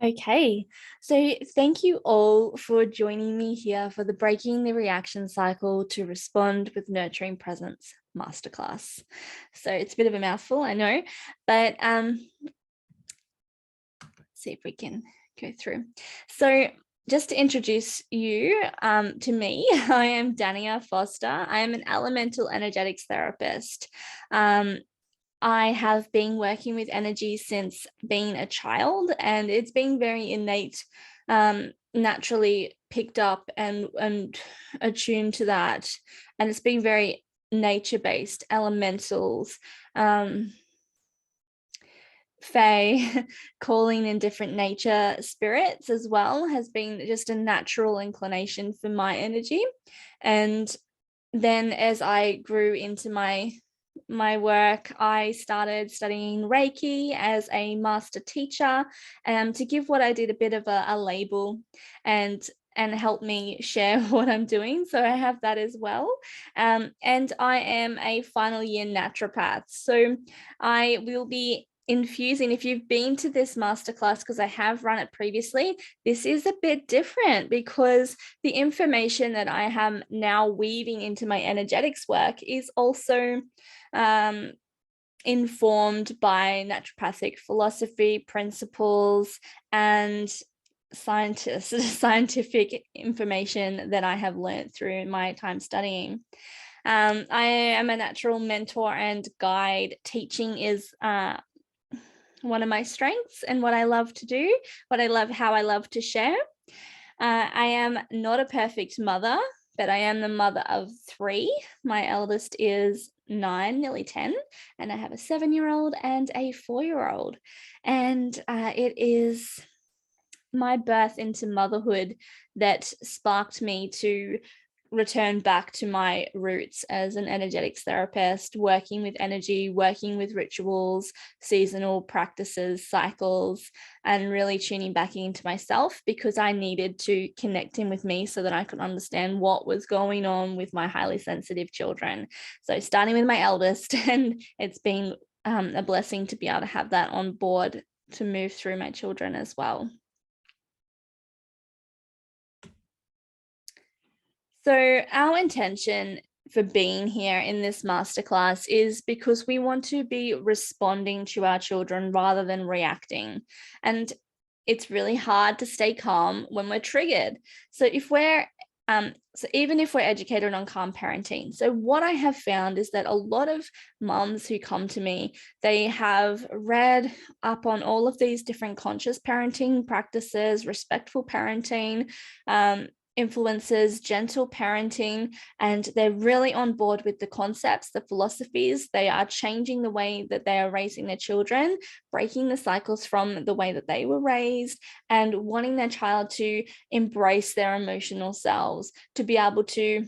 Okay, so thank you all for joining me here for the Breaking the Reaction Cycle to Respond with Nurturing Presence Masterclass. So it's a bit of a mouthful, I know, but let's see if we can go through. So just to introduce you to me, I am Dania Foster. I am an elemental energetics therapist. I have been working with energy since being a child, and it's been very innate, naturally picked up and attuned to that. And it's been very nature-based, elementals, fae, calling in different nature spirits as well has been just a natural inclination for my energy. And then as I grew into my work, I started studying Reiki as a master teacher, to give what I did a bit of a label and help me share what I'm doing. So I have that as well. And I am a final year naturopath. So I will be infusing, if you've been to this masterclass, because I have run it previously, this is a bit different because the information that I am now weaving into my energetics work is also informed by naturopathic philosophy, principles, and scientific information that I have learned through my time studying. I am a natural mentor and guide. Teaching is one of my strengths and what I love to do, how I love to share. I am not a perfect mother, but I am the mother of 3. My eldest is 9, nearly 10, and I have a 7-year-old and a 4-year-old. And it is my birth into motherhood that sparked me to return back to my roots as an energetics therapist, working with energy, working with rituals, seasonal practices, cycles, and really tuning back into myself because I needed to connect in with me so that I could understand what was going on with my highly sensitive children. So starting with my eldest, and it's been a blessing to be able to have that on board to move through my children as well. So our intention for being here in this masterclass is because we want to be responding to our children rather than reacting. And it's really hard to stay calm when we're triggered. So even if we're educated on calm parenting, so what I have found is that a lot of moms who come to me, they have read up on all of these different conscious parenting practices, respectful parenting, influences, gentle parenting, and they're really on board with the concepts, the philosophies. They are changing the way that they are raising their children, breaking the cycles from the way that they were raised, and wanting their child to embrace their emotional selves, to be able to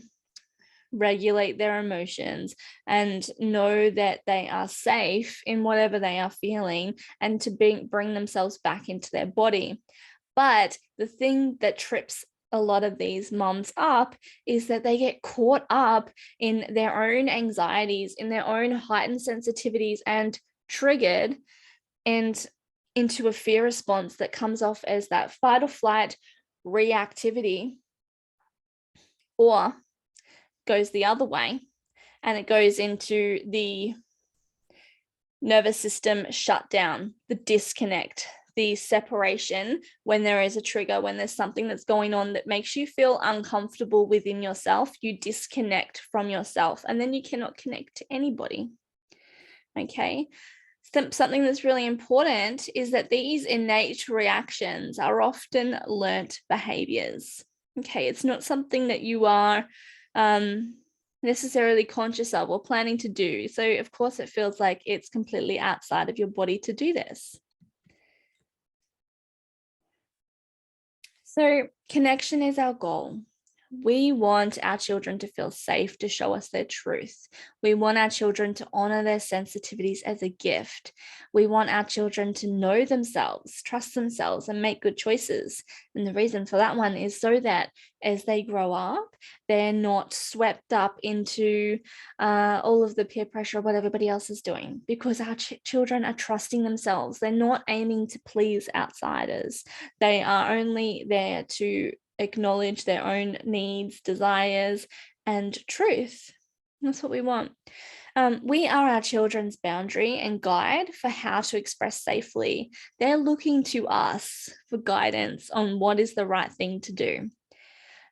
regulate their emotions and know that they are safe in whatever they are feeling, and to bring themselves back into their body. But the thing that trips a lot of these moms up is that they get caught up in their own anxieties, in their own heightened sensitivities, and triggered and into a fear response that comes off as that fight or flight reactivity, or goes the other way and it goes into the nervous system shutdown, the disconnect, the separation when there is a trigger, when there's something that's going on that makes you feel uncomfortable within yourself, you disconnect from yourself and then you cannot connect to anybody. Okay. Something that's really important is that these innate reactions are often learnt behaviors. Okay. It's not something that you are necessarily conscious of or planning to do. So of course it feels like it's completely outside of your body to do this. So connection is our goal. We want our children to feel safe to show us their truth. We want our children to honor their sensitivities as a gift. We want our children to know themselves, trust themselves, and make good choices. And the reason for that one is so that as they grow up, they're not swept up into all of the peer pressure of what everybody else is doing, because our children are trusting themselves. They're not aiming to please outsiders. They are only there to acknowledge their own needs, desires, and truth. That's what we want. We are our children's boundary and guide for how to express safely. They're looking to us for guidance on what is the right thing to do.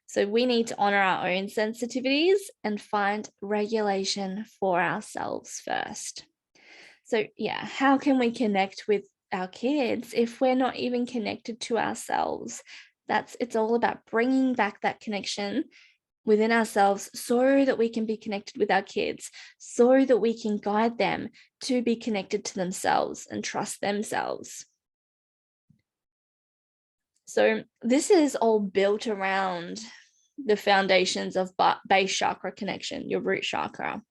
So we need to honor our own sensitivities and find regulation for ourselves first. So yeah, how can we connect with our kids if we're not even connected to ourselves? It's all about bringing back that connection within ourselves so that we can be connected with our kids, so that we can guide them to be connected to themselves and trust themselves. So this is all built around the foundations of base chakra connection, your root chakra.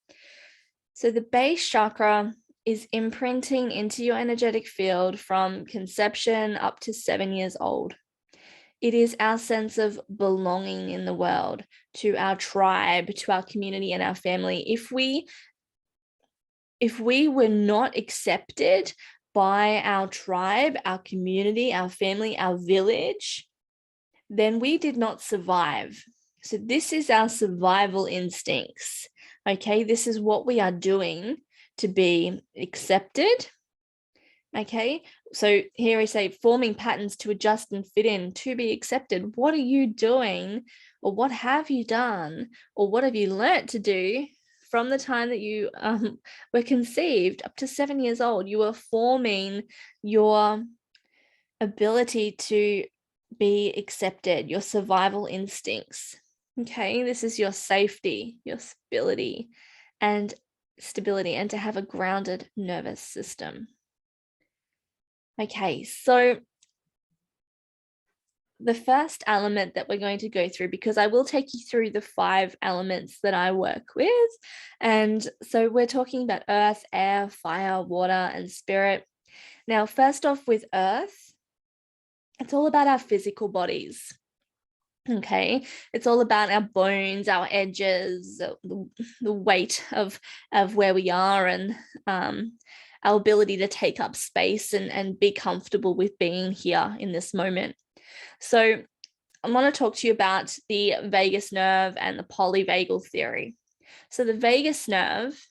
So the base chakra is imprinting into your energetic field from conception up to 7 years old. It is our sense of belonging in the world, to our tribe, to our community and our family. If we were not accepted by our tribe, our community, our family, our village, then we did not survive. So this is our survival instincts. Okay, this is what we are doing to be accepted. Okay, so here I say forming patterns to adjust and fit in to be accepted. What are you doing, or what have you done, or what have you learnt to do from the time that you were conceived up to 7 years old? You are forming your ability to be accepted, your survival instincts. Okay, this is your safety, your stability, and to have a grounded nervous system. Okay, so the first element that we're going to go through, because I will take you through the 5 elements that I work with. And so we're talking about earth, air, fire, water, and spirit. Now, first off with earth, it's all about our physical bodies. Okay, it's all about our bones, our edges, the weight of where we are, and our ability to take up space and be comfortable with being here in this moment. So I want to talk to you about the vagus nerve and the polyvagal theory. So the vagus nerve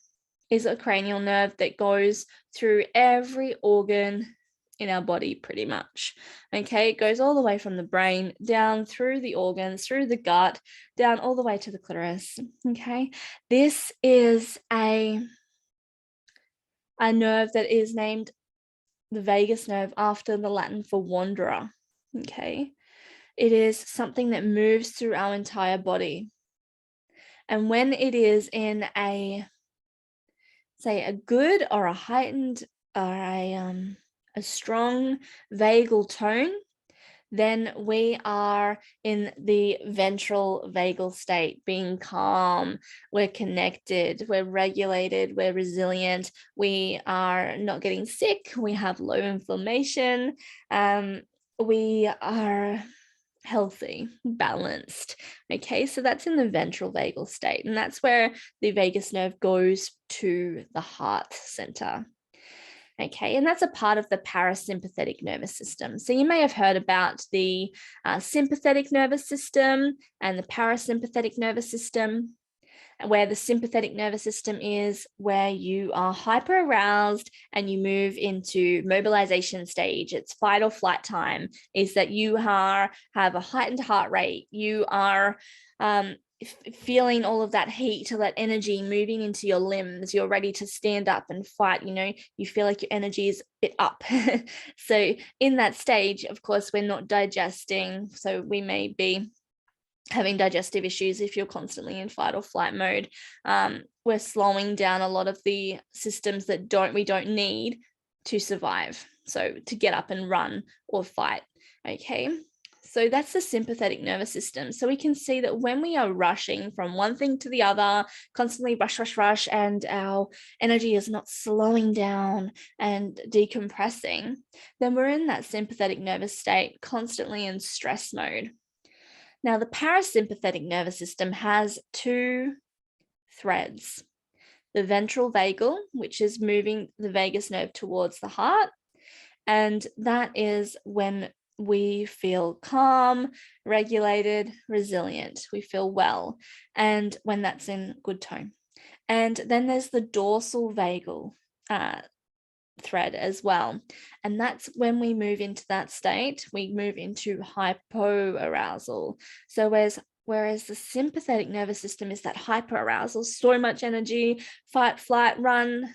is a cranial nerve that goes through every organ in our body pretty much. Okay, it goes all the way from the brain down through the organs, through the gut, down all the way to the clitoris. Okay, this is a nerve that is named the vagus nerve after the Latin for wanderer. Okay, it is something that moves through our entire body. And when it is in a good or a heightened or a strong vagal tone, then we are in the ventral vagal state, being calm, we're connected, we're regulated, we're resilient, we are not getting sick, we have low inflammation, we are healthy, balanced. Okay, so that's in the ventral vagal state, and that's where the vagus nerve goes to the heart center. Okay, and that's a part of the parasympathetic nervous system. So you may have heard about the sympathetic nervous system and the parasympathetic nervous system, where the sympathetic nervous system is where you are hyper aroused and you move into mobilization stage. It's fight or flight time, is that you have a heightened heart rate. You are feeling all of that heat, that energy moving into your limbs. You're ready to stand up and fight. You feel like your energy is a bit up. So in that stage, of course, we're not digesting. So we may be having digestive issues if you're constantly in fight or flight mode. We're slowing down a lot of the systems that we don't need to survive. So to get up and run or fight. Okay. So that's the sympathetic nervous system. So we can see that when we are rushing from one thing to the other, constantly rush, rush, rush, and our energy is not slowing down and decompressing, then we're in that sympathetic nervous state, constantly in stress mode. Now, the parasympathetic nervous system has two threads: the ventral vagal, which is moving the vagus nerve towards the heart. And that is when we feel calm, regulated, resilient. We feel well. And when that's in good tone. And then there's the dorsal vagal thread as well. And that's when we move into that state, we move into hypoarousal. So whereas the sympathetic nervous system is that hyperarousal, so much energy, fight, flight, run,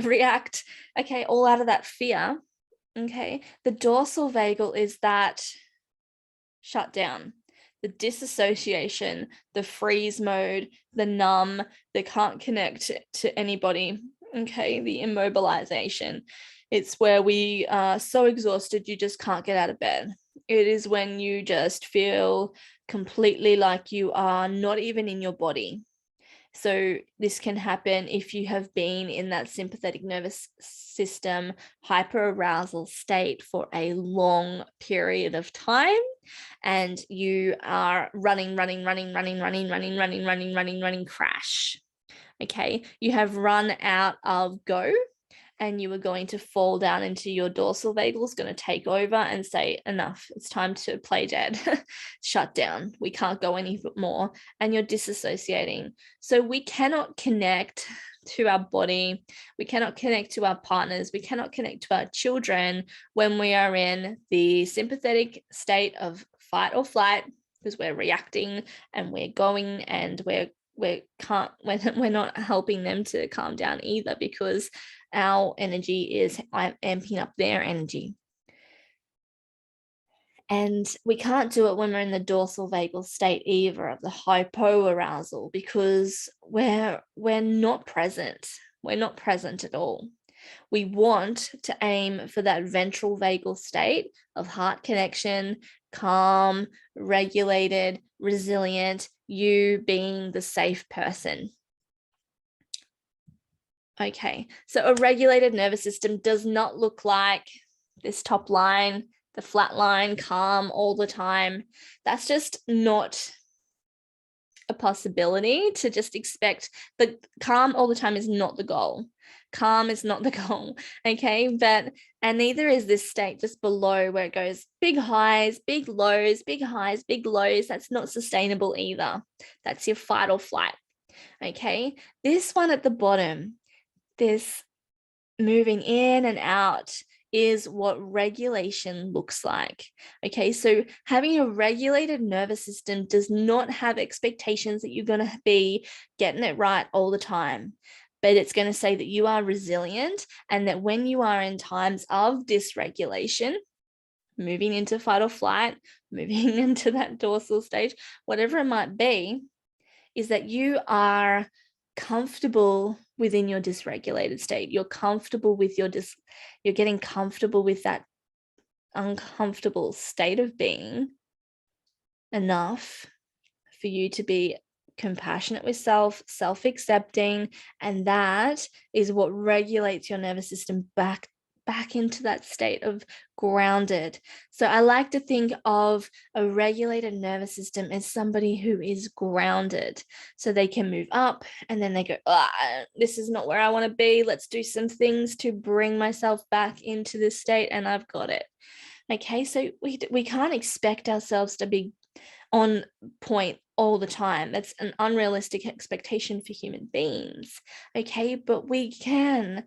react, okay, all out of that fear. Okay, the dorsal vagal is that shut down, the disassociation, the freeze mode, the numb, the can't connect to anybody. Okay, the immobilization. It's where we are so exhausted you just can't get out of bed. It is when you just feel completely like you are not even in your body. So this can happen if you have been in that sympathetic nervous system hyperarousal state for a long period of time, and you are running, crash. Okay, you have run out of go, and you are going to fall down into your dorsal vagal, is going to take over and say, enough, it's time to play dead, shut down, we can't go any more, and you're disassociating. So we cannot connect to our body, we cannot connect to our partners, we cannot connect to our children when we are in the sympathetic state of fight or flight, because we're reacting and we're going, and we're not helping them to calm down either, because our energy is amping up their energy. And we can't do it when we're in the dorsal vagal state either, of the hypoarousal, because we're not present. We're not present at all. We want to aim for that ventral vagal state of heart connection, calm, regulated, resilient, you being the safe person. Okay, so a regulated nervous system does not look like this top line, the flat line, calm all the time. That's just not a possibility. To just expect the calm all the time is not the goal. Calm is not the goal, okay? And neither is this state just below, where it goes big highs, big lows, big highs, big lows. That's not sustainable either. That's your fight or flight, okay? This one at the bottom, this moving in and out, is what regulation looks like. Okay, so having a regulated nervous system does not have expectations that you're going to be getting it right all the time, but it's going to say that you are resilient, and that when you are in times of dysregulation, moving into fight or flight, moving into that dorsal stage, whatever it might be, is that you are comfortable within your dysregulated state. You're comfortable with you're getting comfortable with that uncomfortable state of being enough for you to be compassionate with self-accepting, and that is what regulates your nervous system back into that state of grounded. So I like to think of a regulated nervous system as somebody who is grounded, so they can move up and then they go, this is not where I want to be, let's do some things to bring myself back into this state, and I've got it. Okay, so we can't expect ourselves to be on point all the time. That's an unrealistic expectation for human beings. Okay, but we can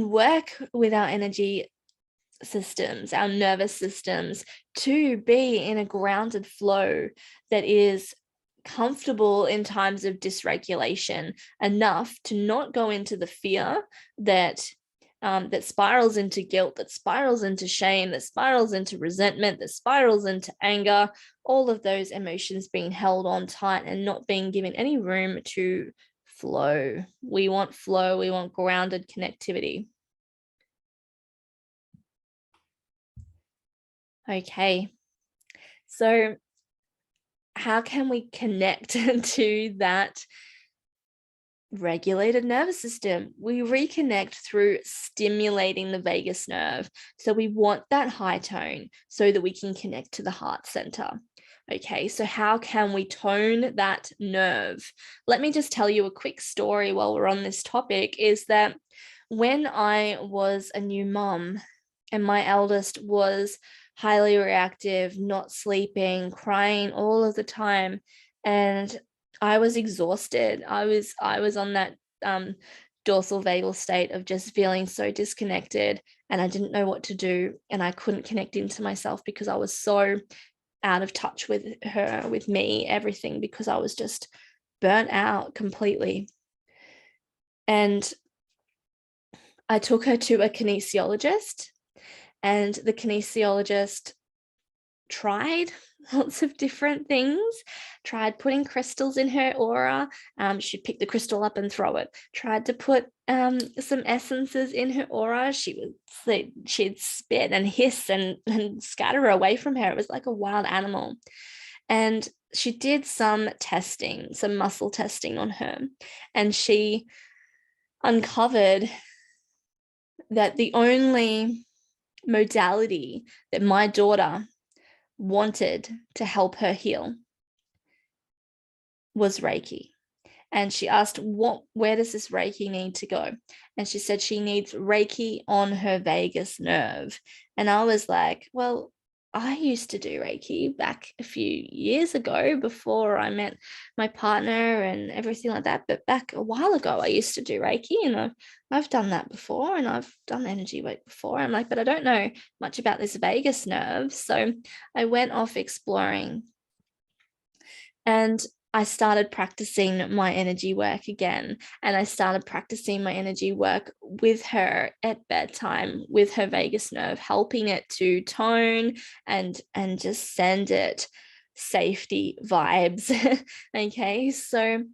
work with our energy systems, our nervous systems, to be in a grounded flow that is comfortable in times of dysregulation, enough to not go into the fear that that spirals into guilt, that spirals into shame, that spirals into resentment, that spirals into anger, all of those emotions being held on tight and not being given any room to flow. We want flow, we want grounded connectivity. Okay, So how can we connect to that regulated nervous system? We reconnect through stimulating the vagus nerve. So we want that high tone so that we can connect to the heart center. Okay, so how can we tone that nerve? Let me just tell you a quick story while we're on this topic, is that when I was a new mom and my eldest was highly reactive, not sleeping, crying all of the time, and I was exhausted. I was on that dorsal vagal state of just feeling so disconnected, and I didn't know what to do, and I couldn't connect into myself because I was so out of touch with her, with me, everything, because I was just burnt out completely. And I took her to a kinesiologist, and the kinesiologist tried lots of different things, tried putting crystals in her aura. She'd pick the crystal up and throw it. Tried to put some essences in her aura. She'd spit and hiss and scatter away from her. It was like a wild animal. And she did some testing, some muscle testing on her, and she uncovered that the only modality that my daughter wanted to help her heal was Reiki. And she asked, where does this Reiki need to go? And she said she needs Reiki on her vagus nerve. And I was like, well, I used to do Reiki back a few years ago before I met my partner and everything like that. But back a while ago, I used to do Reiki, and I've done that before, and I've done energy work before. I'm like, but I don't know much about this vagus nerve. So I went off exploring, and I started practicing my energy work again. And I started practicing my energy work with her at bedtime, with her vagus nerve, helping it to tone and just send it safety vibes. Okay, so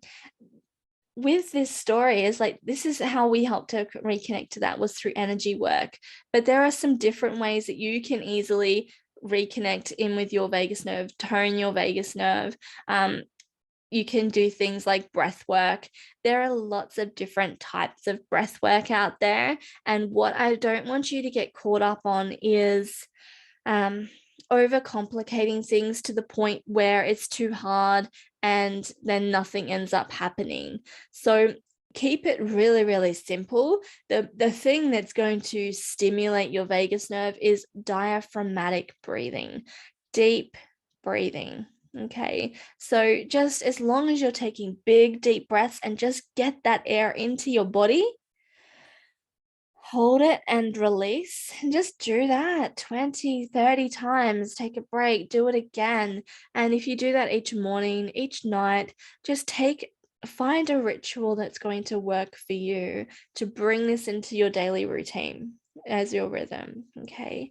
with this story is like, this is how we helped her reconnect to that, was through energy work. But there are some different ways that you can easily reconnect in with your vagus nerve, tone your vagus nerve. You can do things like breath work. There are lots of different types of breath work out there. And what I don't want you to get caught up on is overcomplicating things to the point where it's too hard and then nothing ends up happening. So keep it really, really simple. The thing that's going to stimulate your vagus nerve is diaphragmatic breathing, deep breathing. Okay, so just as long as you're taking big, deep breaths and just get that air into your body, hold it and release, and just do that 20, 30 times. Take a break, do it again. And if you do that each morning, each night, just find a ritual that's going to work for you to bring this into your daily routine as your rhythm. Okay.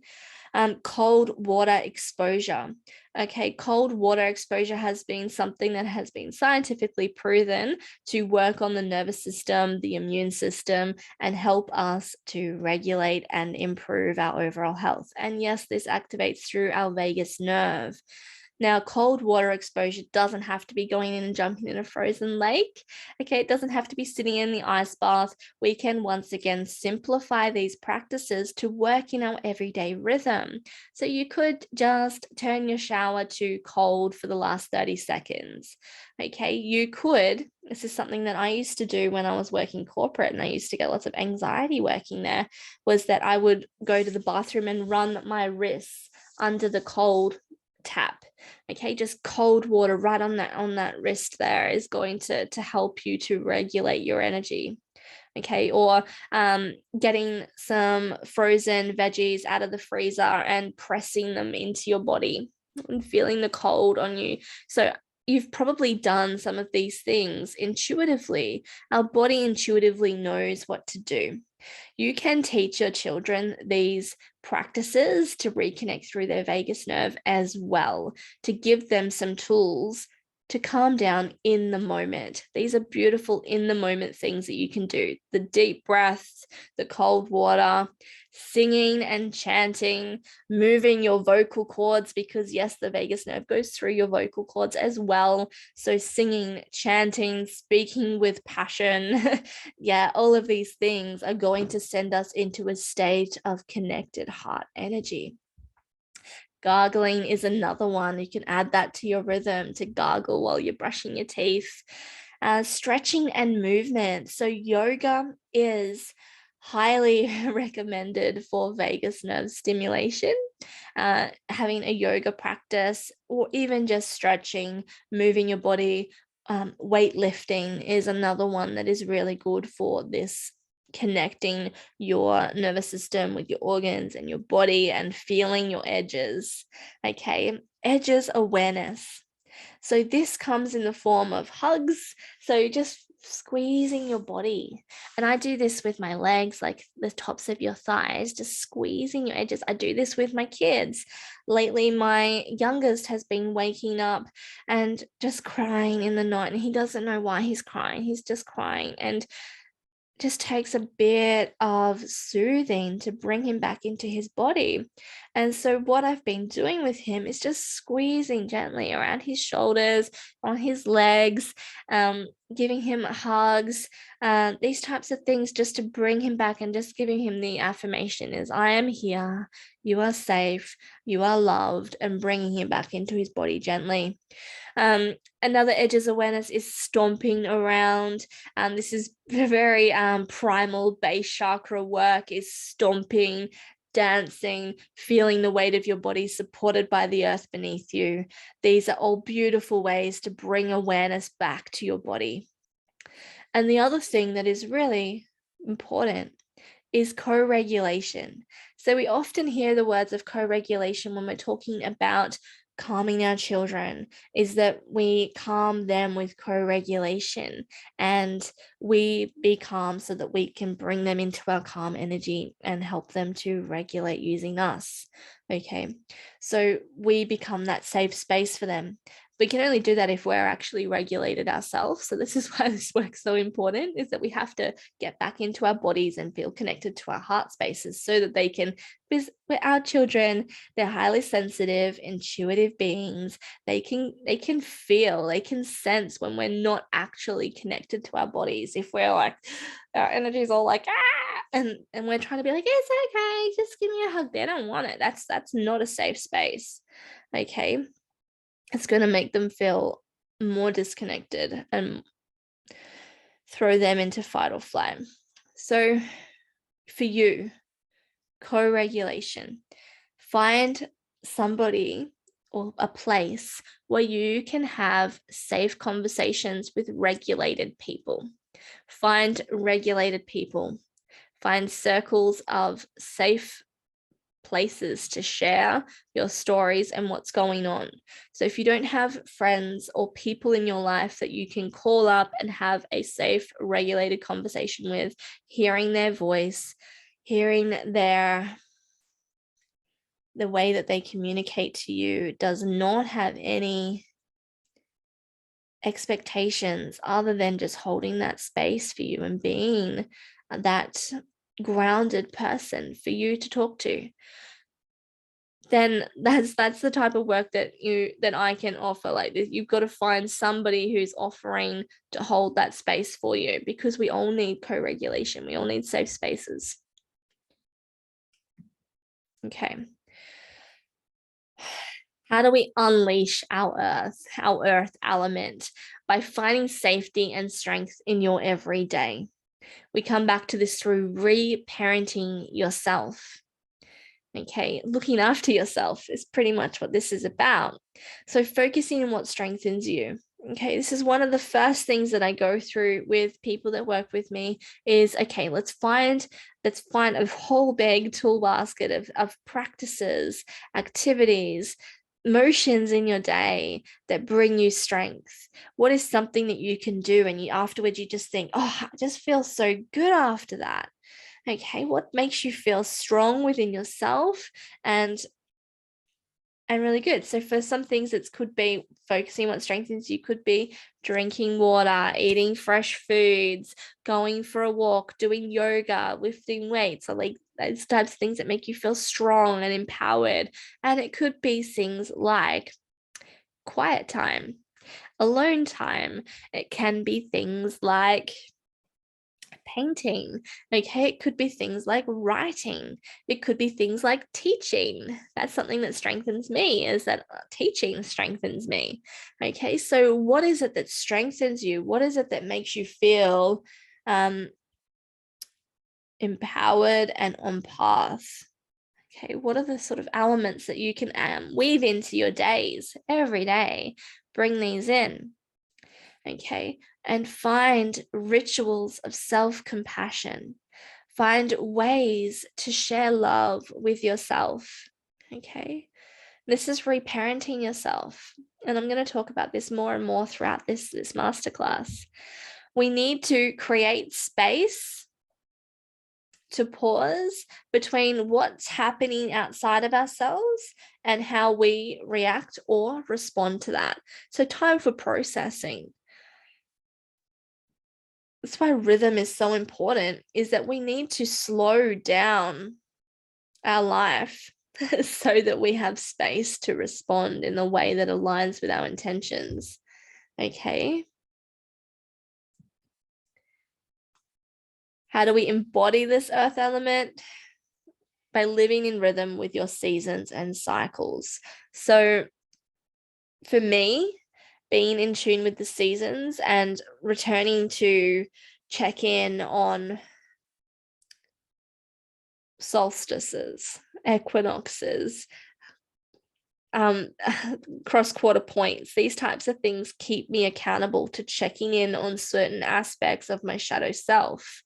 Cold water exposure. Okay, cold water exposure has been something that has been scientifically proven to work on the nervous system, the immune system, and help us to regulate and improve our overall health. And yes, this activates through our vagus nerve. Now, cold water exposure doesn't have to be going in and jumping in a frozen lake. Okay, it doesn't have to be sitting in the ice bath. We can once again simplify these practices to work in our everyday rhythm. So you could just turn your shower to cold for the last 30 seconds. Okay, you could, this is something that I used to do when I was working corporate, and I used to get lots of anxiety working there, was that I would go to the bathroom and run my wrists under the cold tap. Okay, just cold water right on that wrist there is going to help you to regulate your energy. Okay, or getting some frozen veggies out of the freezer and pressing them into your body and feeling the cold on you. So you've probably done some of these things intuitively. Our body intuitively knows what to do. You can teach your children these practices to reconnect through their vagus nerve as well, to give them some tools to calm down in the moment. These are beautiful in the moment things that you can do. The deep breaths, the cold water, singing and chanting, moving your vocal cords, because yes, the vagus nerve goes through your vocal cords as well. So singing, chanting, speaking with passion, yeah, all of these things are going to send us into a state of connected heart energy. Gargling is another one. You can add that to your rhythm to gargle while you're brushing your teeth. Stretching and movement. So yoga is highly recommended for vagus nerve stimulation. Having a yoga practice, or even just stretching, moving your body. Weightlifting is another one that is really good for this, connecting your nervous system with your organs and your body and feeling your edges. Okay, edges awareness. So this comes in the form of hugs. So just squeezing your body. And I do this with my legs, like the tops of your thighs, just squeezing your edges. I do this with my kids. Lately, my youngest has been waking up and just crying in the night, and he doesn't know why he's crying. He's just crying. And just takes a bit of soothing to bring him back into his body. And so what I've been doing with him is just squeezing gently around his shoulders, on his legs, giving him hugs, these types of things, just to bring him back, and just giving him the affirmation is, I am here, you are safe, you are loved, and bringing him back into his body gently. Another edges awareness is stomping around. This is very primal base chakra work, is stomping, dancing, feeling the weight of your body supported by the earth beneath you. These are all beautiful ways to bring awareness back to your body. And the other thing that is really important is co-regulation. So we often hear the words of co-regulation when we're talking about calming our children, is that we calm them with co-regulation, and we be calm so that we can bring them into our calm energy and help them to regulate using us. Okay, so we become that safe space for them. We can only do that if we're actually regulated ourselves. So this is why this work's so important, is that we have to get back into our bodies and feel connected to our heart spaces, so that they can, because we're our children, they're highly sensitive, intuitive beings. They can feel, they can sense when we're not actually connected to our bodies. If we're like, our energy is all like, and we're trying to be like, it's okay, just give me a hug. They don't want it. That's not a safe space. Okay. It's going to make them feel more disconnected and throw them into fight or flight. So for you, co-regulation, find somebody or a place where you can have safe conversations with regulated people. Find regulated people. Find circles of safe places to share your stories and what's going on. So if you don't have friends or people in your life that you can call up and have a safe, regulated conversation with, hearing their voice, hearing the way that they communicate to you does not have any expectations other than just holding that space for you and being that grounded person for you to talk to, then that's the type of work that I can offer. Like, you've got to find somebody who's offering to hold that space for you, because we all need co-regulation. We all need safe spaces. Okay. How do we unleash our earth element? By finding safety and strength in your everyday. We come back to this through re-parenting yourself. Okay, looking after yourself is pretty much what this is about. So focusing on what strengthens you. Okay, this is one of the first things that I go through with people that work with me is, okay, let's find a whole big tool basket of practices, activities, motions in your day that bring you strength. What is something that you can do and afterwards you just think, oh, I just feel so good after that. Okay, what makes you feel strong within yourself and and really good. So for some things, it could be focusing what strengthens you, could be drinking water, eating fresh foods, going for a walk, doing yoga, lifting weights, or like those types of things that make you feel strong and empowered. And it could be things like quiet time, alone time. It can be things like painting. Okay, it could be things like writing. It could be things like teaching. That's something that strengthens me, is that teaching strengthens me. Okay, so what is it that strengthens you? What is it that makes you feel empowered and on path? Okay, what are the sort of elements that you can weave into your days every day? Bring these in. Okay, and find rituals of self-compassion. Find ways to share love with yourself. Okay, this is reparenting yourself. And I'm going to talk about this more and more throughout this masterclass. We need to create space to pause between what's happening outside of ourselves and how we react or respond to that. So time for processing. That's why rhythm is so important, is that we need to slow down our life so that we have space to respond in a way that aligns with our intentions. Okay. How do we embody this earth element? By living in rhythm with your seasons and cycles. So for me, being in tune with the seasons and returning to check in on solstices, equinoxes, cross quarter points, these types of things keep me accountable to checking in on certain aspects of my shadow self.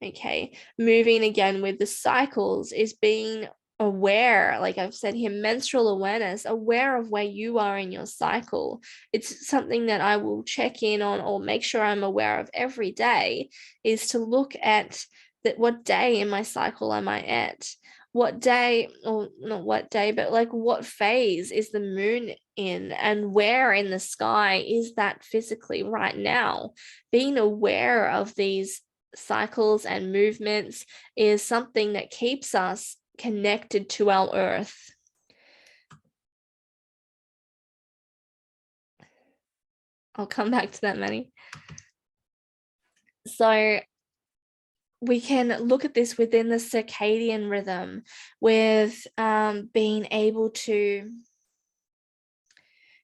Okay, moving again with the cycles is being aware, like I've said here, menstrual awareness, aware of where you are in your cycle. It's something that I will check in on or make sure I'm aware of every day, is to look at that, what day in my cycle am I at? What day, or not what day, but like what phase is the moon in, and where in the sky is that physically right now? Being aware of these cycles and movements is something that keeps us connected to our earth. I'll come back to that, Manny. So we can look at this within the circadian rhythm, with being able to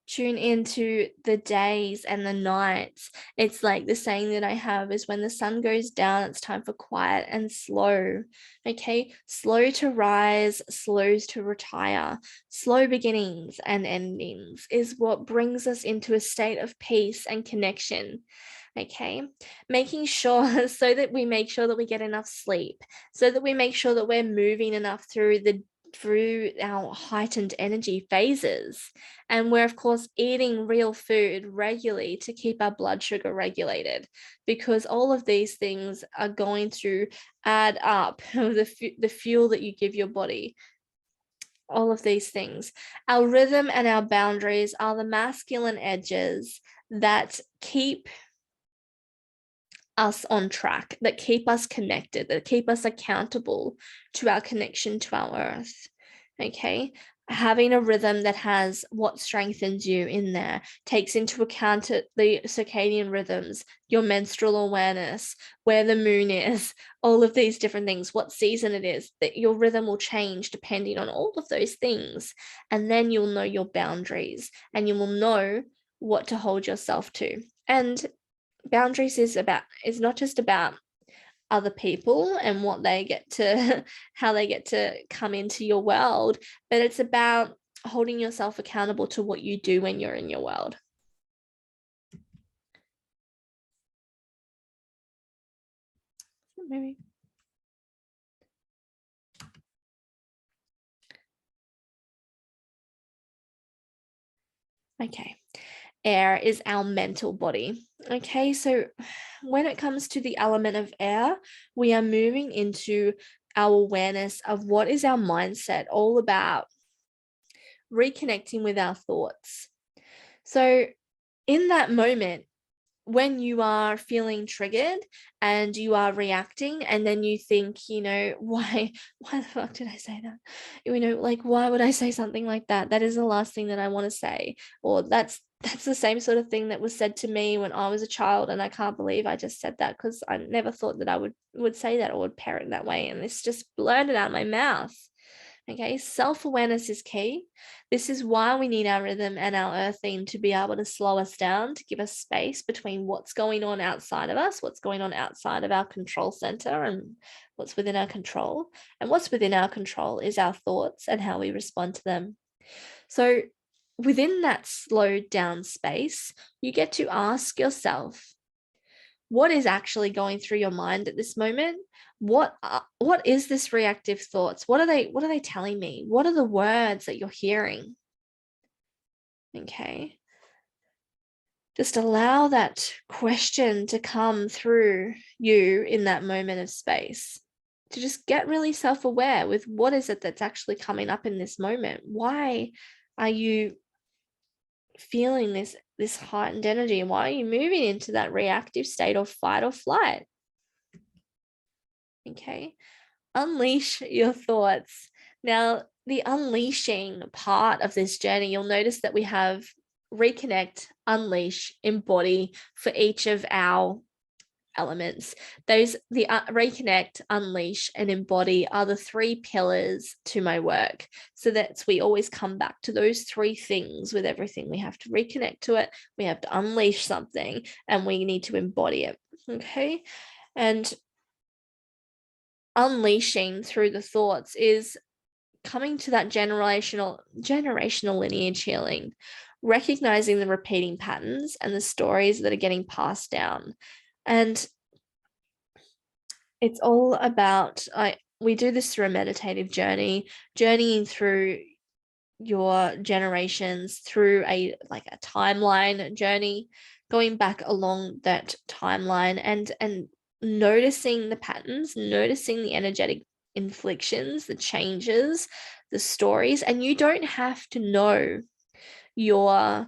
tune into the days and the nights. It's like the saying that I have is, when the sun goes down, it's time for quiet and slow. Okay, slow to rise, slow to retire. Slow beginnings and endings is what brings us into a state of peace and connection. Okay, making sure so that we make sure that we get enough sleep, so that we make sure that we're moving enough through our heightened energy phases, and we're of course eating real food regularly to keep our blood sugar regulated, because all of these things are going to add up the fuel that you give your body. All of these things, our rhythm and our boundaries are the masculine edges that keep us on track, that keep us connected, that keep us accountable to our connection to our earth. Okay, having a rhythm that has what strengthens you in there, takes into account the circadian rhythms, your menstrual awareness, where the moon is, all of these different things, what season it is, that your rhythm will change depending on all of those things. And then you'll know your boundaries, and you will know what to hold yourself to. And boundaries is not just about other people and what they get to how they get to come into your world, but it's about holding yourself accountable to what you do when you're in your world. Maybe. Okay. Air is our mental body. Okay, so when it comes to the element of air, we are moving into our awareness of what is our mindset all about. reconnecting with our thoughts. So in that moment, when you are feeling triggered and you are reacting, and then you think, why the fuck did I say that? Like, why would I say something like that? That is the last thing that I want to say. Or that's the same sort of thing that was said to me when I was a child, and I can't believe I just said that, because I never thought that I would say that or would parent that way, and it's just blurted out of my mouth. Okay, self-awareness is key. This is why we need our rhythm and our earthing to be able to slow us down, to give us space between what's going on outside of us, what's going on outside of our control center, and what's within our control. And what's within our control is our thoughts and how we respond to them. So within that slowed down space, you get to ask yourself, what is actually going through your mind at this moment? What is this reactive thoughts? What are they telling me? What are the words that you're hearing? Okay. Just allow that question to come through you in that moment of space, to just get really self-aware with what is it that's actually coming up in this moment. Why are you feeling this heightened energy, and why are you moving into that reactive state of fight or flight? Okay, unleash your thoughts. Now, the unleashing part of this journey, you'll notice that we have reconnect, unleash, embody for each of our elements. The reconnect, unleash, and embody are the three pillars to my work. So we always come back to those three things with everything. We have to reconnect to it, we have to unleash something, and we need to embody it. Okay, and unleashing through the thoughts is coming to that generational lineage healing, recognizing the repeating patterns and the stories that are getting passed down. And it's all about, we do this through a meditative journeying through your generations, through a timeline journey, going back along that timeline and noticing the patterns, noticing the energetic inflictions, the changes, the stories. And you don't have to know your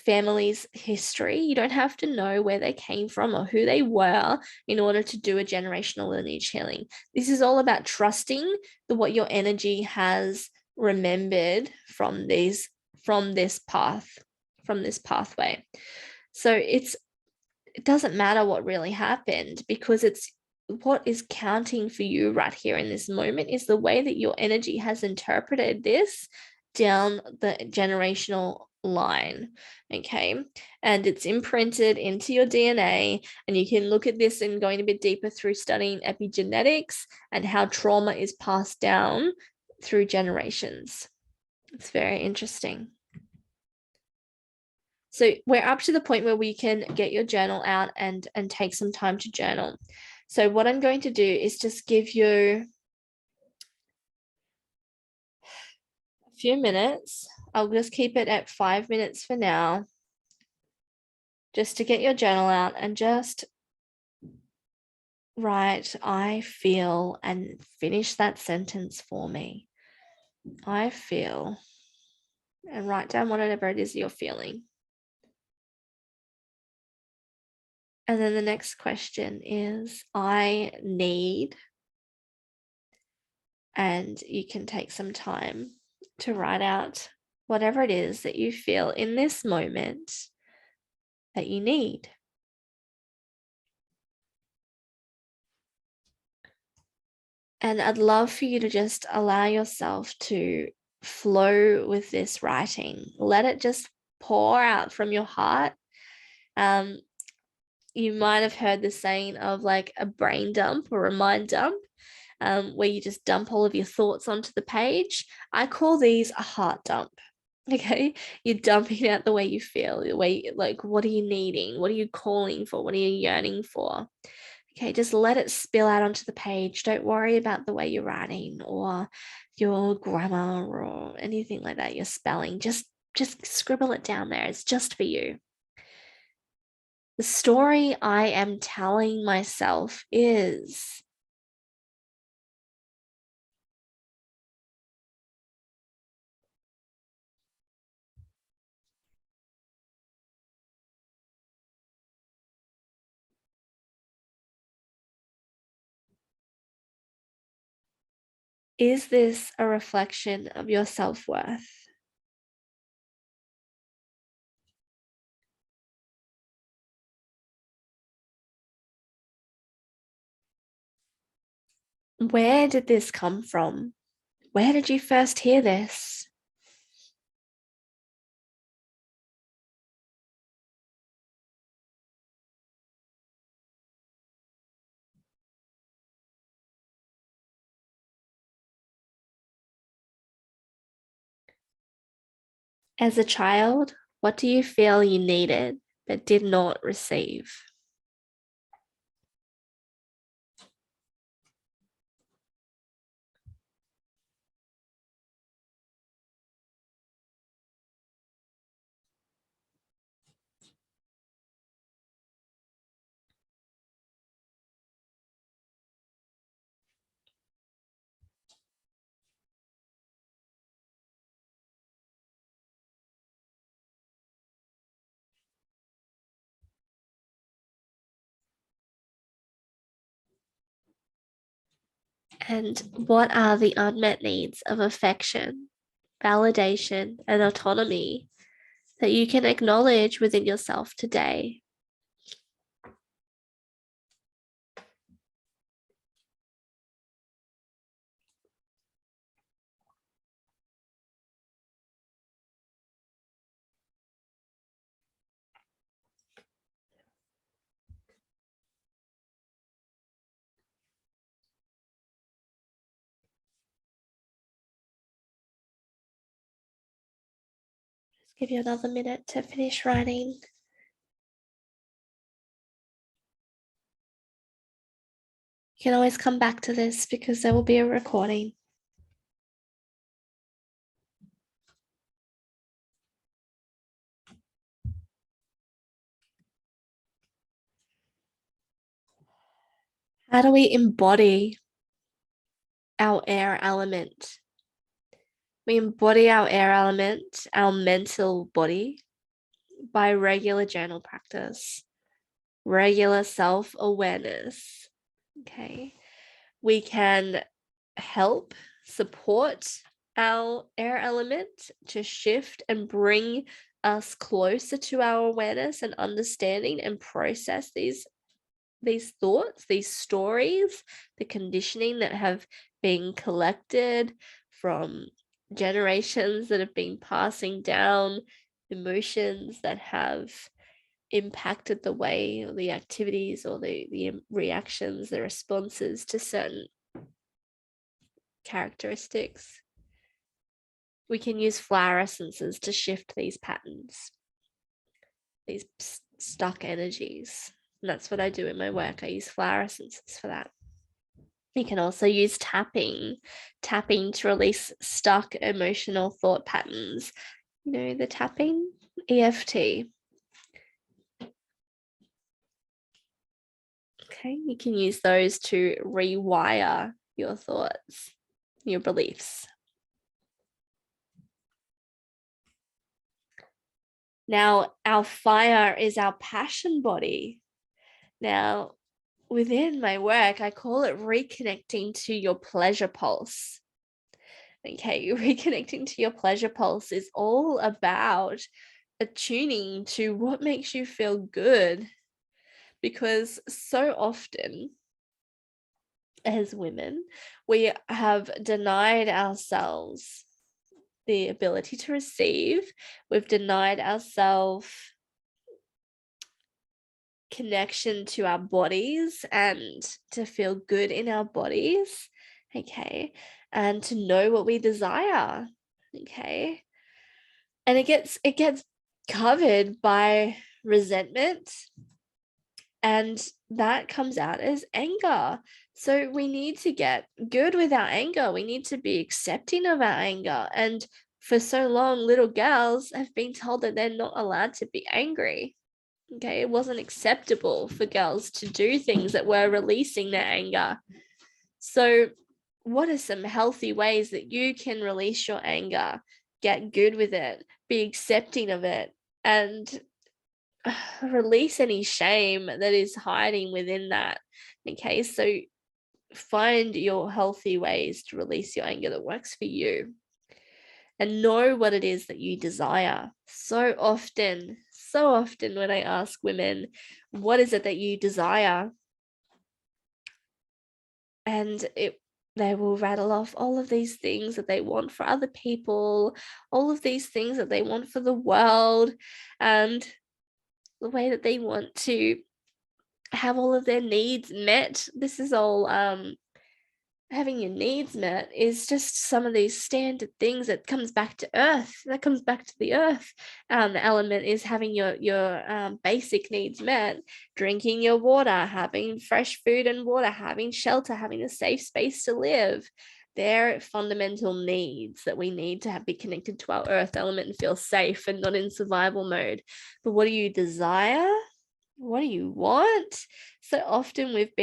family's history. You don't have to know where they came from or who they were in order to do a generational lineage healing. This is all about trusting what your energy has remembered from this pathway. So it doesn't matter what really happened, because it's what is counting for you right here in this moment is the way that your energy has interpreted this down the generational line. Okay, and it's imprinted into your DNA, and you can look at this and going a bit deeper through studying epigenetics and how trauma is passed down through generations. It's very interesting. So we're up to the point where we can get your journal out and take some time to journal. So what I'm going to do is just give you a few minutes. I'll just keep it at 5 minutes for now, just to get your journal out and just write, I feel, and finish that sentence for me. I feel, and write down whatever it is you're feeling. And then the next question is, I need, and you can take some time to write out whatever it is that you feel in this moment that you need. And I'd love for you to just allow yourself to flow with this writing. Let it just pour out from your heart. You might have heard the saying of like a brain dump or a mind dump, where you just dump all of your thoughts onto the page. I call these a heart dump. Okay, you're dumping out the way you feel, the way, like, what are you needing? What are you calling for? What are you yearning for? Okay, just let it spill out onto the page. Don't worry about the way you're writing or your grammar or anything like that, your spelling. Just scribble it down there. It's just for you. The story I am telling myself is, Is this a reflection of your self-worth? Where did this come from? Where did you first hear this? As a child, what do you feel you needed but did not receive? And what are the unmet needs of affection, validation, and autonomy that you can acknowledge within yourself today? Just give you another minute to finish writing. You can always come back to this because there will be a recording. How do we embody our air element? We embody our air element, our mental body, by regular journal practice, regular self-awareness. Okay. We can help support our air element to shift and bring us closer to our awareness and understanding and process these thoughts, these stories, the conditioning that have been collected from generations that have been passing down, emotions that have impacted the way or the activities or the reactions, the responses to certain characteristics. We can use flower essences to shift these patterns, these stuck energies. And that's what I do in my work. I use flower essences for that. You can also use tapping to release stuck emotional thought patterns. You know, the tapping, EFT. Okay, you can use those to rewire your thoughts, your beliefs. Now, our fire is our passion body. Now, within my work, I call it reconnecting to your pleasure pulse. Okay, reconnecting to your pleasure pulse is all about attuning to what makes you feel good. Because so often, as women, we have denied ourselves the ability to receive. We've denied ourselves connection to our bodies and to feel good in our bodies, okay, and to know what we desire, okay. And it gets covered by resentment, and that comes out as anger. So we need to get good with our anger. We need to be accepting of our anger. And for so long, little girls have been told that they're not allowed to be angry. Okay, it wasn't acceptable for girls to do things that were releasing their anger. So, what are some healthy ways that you can release your anger, get good with it, be accepting of it, and release any shame that is hiding within that? Okay, so find your healthy ways to release your anger that works for you, and know what it is that you desire. So often when I ask women, what is it that you desire? And they will rattle off all of these things that they want for other people, all of these things that they want for the world, and the way that they want to have all of their needs met. This is all having your needs met is just some of these standard things that comes back to earth. That comes back to the earth. The element is having your basic needs met, drinking your water, having fresh food and water, having shelter, having a safe space to live. They're fundamental needs that we need to be connected to our earth element and feel safe and not in survival mode. But what do you desire? What do you want? So often we've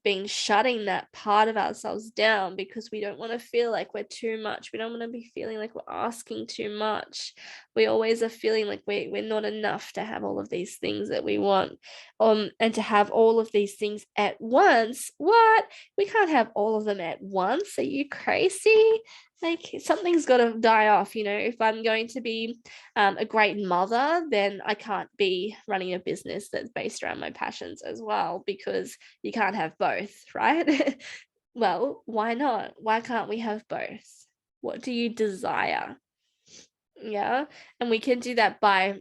been shutting that part of ourselves down because we don't want to feel like we're too much. We don't want to be feeling like we're asking too much. We always are feeling like we're not enough to have all of these things that we want. And to have all of these things at once. What? We can't have all of them at once. Are you crazy? Like, something's got to die off. If I'm going to be a great mother, then I can't be running a business that's based around my passions as well, because you can't have both, right? Well, why not? Why can't we have both? What do you desire? Yeah. And we can do that by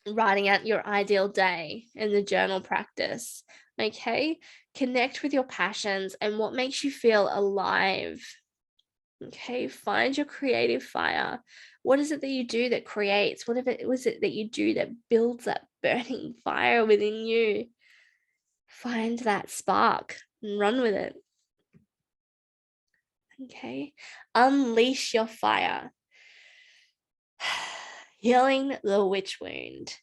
writing out your ideal day in the journal practice. Okay. Connect with your passions and what makes you feel alive. Okay, find your creative fire. What is it that you do that creates? What was it that you do that builds that burning fire within you? Find that spark and run with it. Okay, unleash your fire. Healing the witch wound.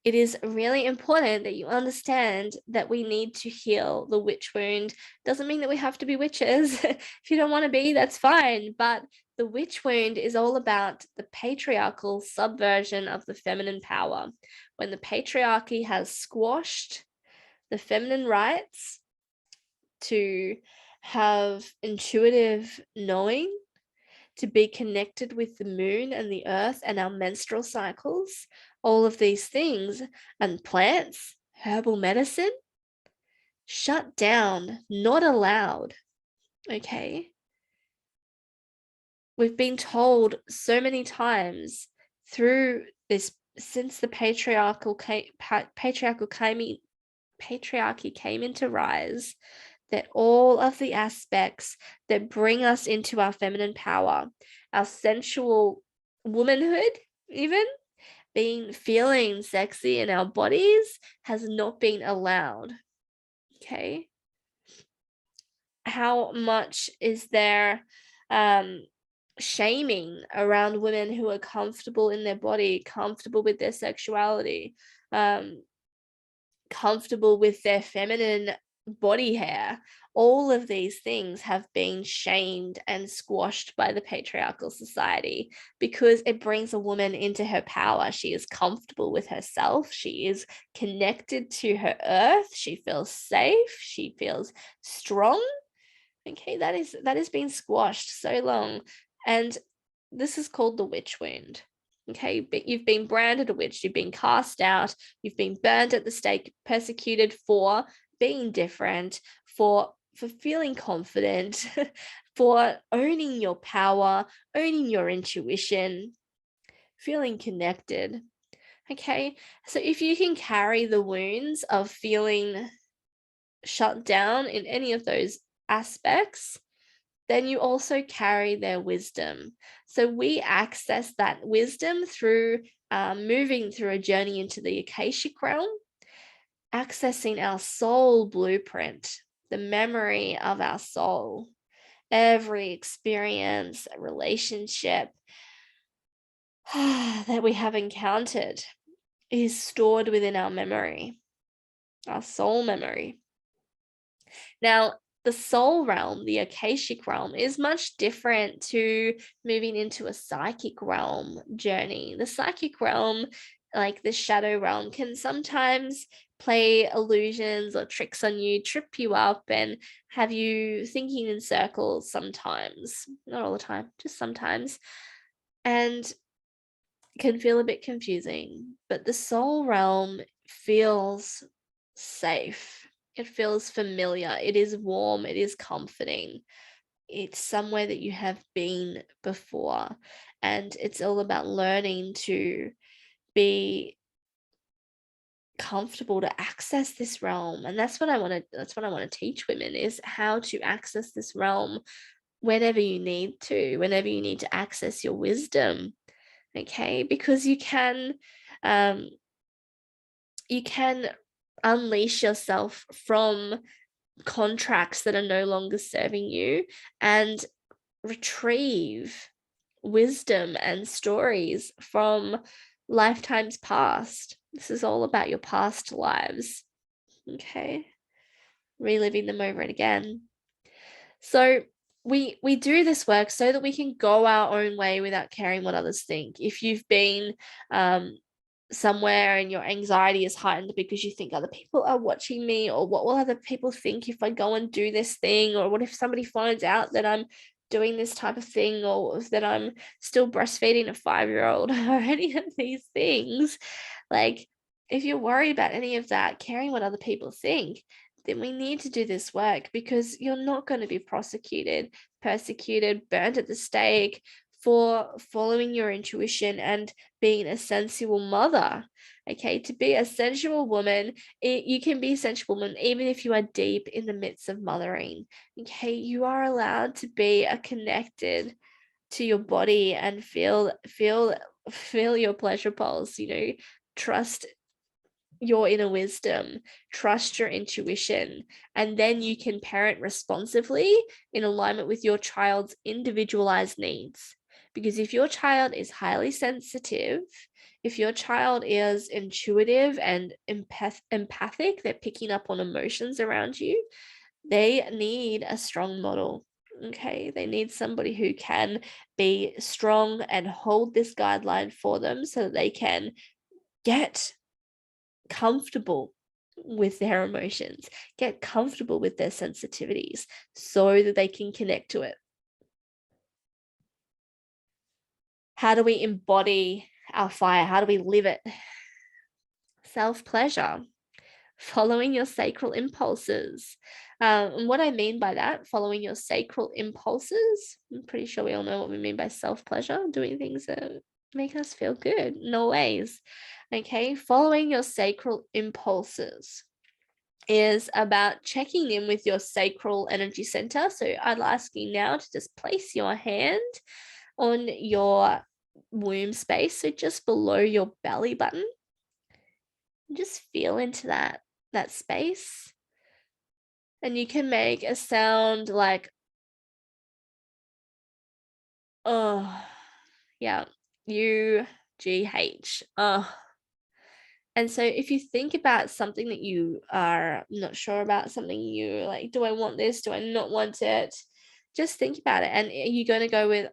It is really important that you understand that we need to heal the witch wound. Doesn't mean that we have to be witches. If you don't want to be, that's fine. But the witch wound is all about the patriarchal subversion of the feminine power. When the patriarchy has squashed the feminine rights to have intuitive knowing, to be connected with the moon and the earth and our menstrual cycles, all of these things, and plants, herbal medicine, shut down, not allowed. Okay. We've been told so many times through this, since the patriarchy came into rise, that all of the aspects that bring us into our feminine power, our sensual womanhood, even feeling sexy in our bodies, has not been allowed. Okay. How much is there shaming around women who are comfortable in their body, comfortable with their sexuality, comfortable with their feminine body hair? All of these things have been shamed and squashed by the patriarchal society because it brings a woman into her power. She is comfortable with herself. She is connected to her earth. She feels safe. She feels strong. Okay, that has been squashed so long. And this is called the witch wound. Okay, but you've been branded a witch, you've been cast out, you've been burned at the stake, persecuted for being different, for feeling confident, for owning your power, owning your intuition, feeling connected. Okay, so if you can carry the wounds of feeling shut down in any of those aspects, then you also carry their wisdom. So we access that wisdom through moving through a journey into the Akashic realm, accessing our soul blueprint, the memory of our soul. Every experience, relationship that we have encountered is stored within our memory, our soul memory. Now, the soul realm, the Akashic realm, is much different to moving into a psychic realm journey. The psychic realm like the shadow realm can sometimes play illusions or tricks on you, trip you up, and have you thinking in circles sometimes. Not all the time, just sometimes. And can feel a bit confusing, but the soul realm feels safe. It feels familiar. It is warm. It is comforting. It's somewhere that you have been before. And it's all about learning to be comfortable to access this realm. And that's what I want to teach women, is how to access this realm whenever you need to access your wisdom. Okay, because um you can unleash yourself from contracts that are no longer serving you and retrieve wisdom and stories from lifetimes past. This is all about your past lives. Okay, reliving them over and again. So we do this work so that we can go our own way without caring what others think. If you've been somewhere and your anxiety is heightened because you think other people are watching me, or what will other people think if I go and do this thing, or what if somebody finds out that I'm doing this type of thing, or that I'm still breastfeeding a 5-year-old, or any of these things, like if you're worried about any of that, caring what other people think, then we need to do this work, because you're not going to be prosecuted, persecuted, burned at the stake for following your intuition and being a sensual mother. Okay, to be a sensual woman, you can be a sensual woman even if you are deep in the midst of mothering. Okay, you are allowed to be connected to your body and feel your pleasure pulse. Trust your inner wisdom, trust your intuition, and then you can parent responsively in alignment with your child's individualized needs. Because if your child is highly sensitive, if your child is intuitive and empathic, they're picking up on emotions around you, they need a strong model. Okay, they need somebody who can be strong and hold this guideline for them so that they can get comfortable with their emotions, get comfortable with their sensitivities so that they can connect to it. How do we embody our fire? How do we live it? Self-pleasure, following your sacral impulses. And what I mean by that, following your sacral impulses, I'm pretty sure we all know what we mean by self-pleasure, doing things that make us feel good in all ways. Okay, following your sacral impulses is about checking in with your sacral energy center. So I'd ask you now to just place your hand on your womb space, so just below your belly button. Just feel into that space, and you can make a sound like oh, yeah, UGH. Oh. And so if you think about something that you are not sure about, something you like, do I want this? Do I not want it? Just think about it. And are you going to go with,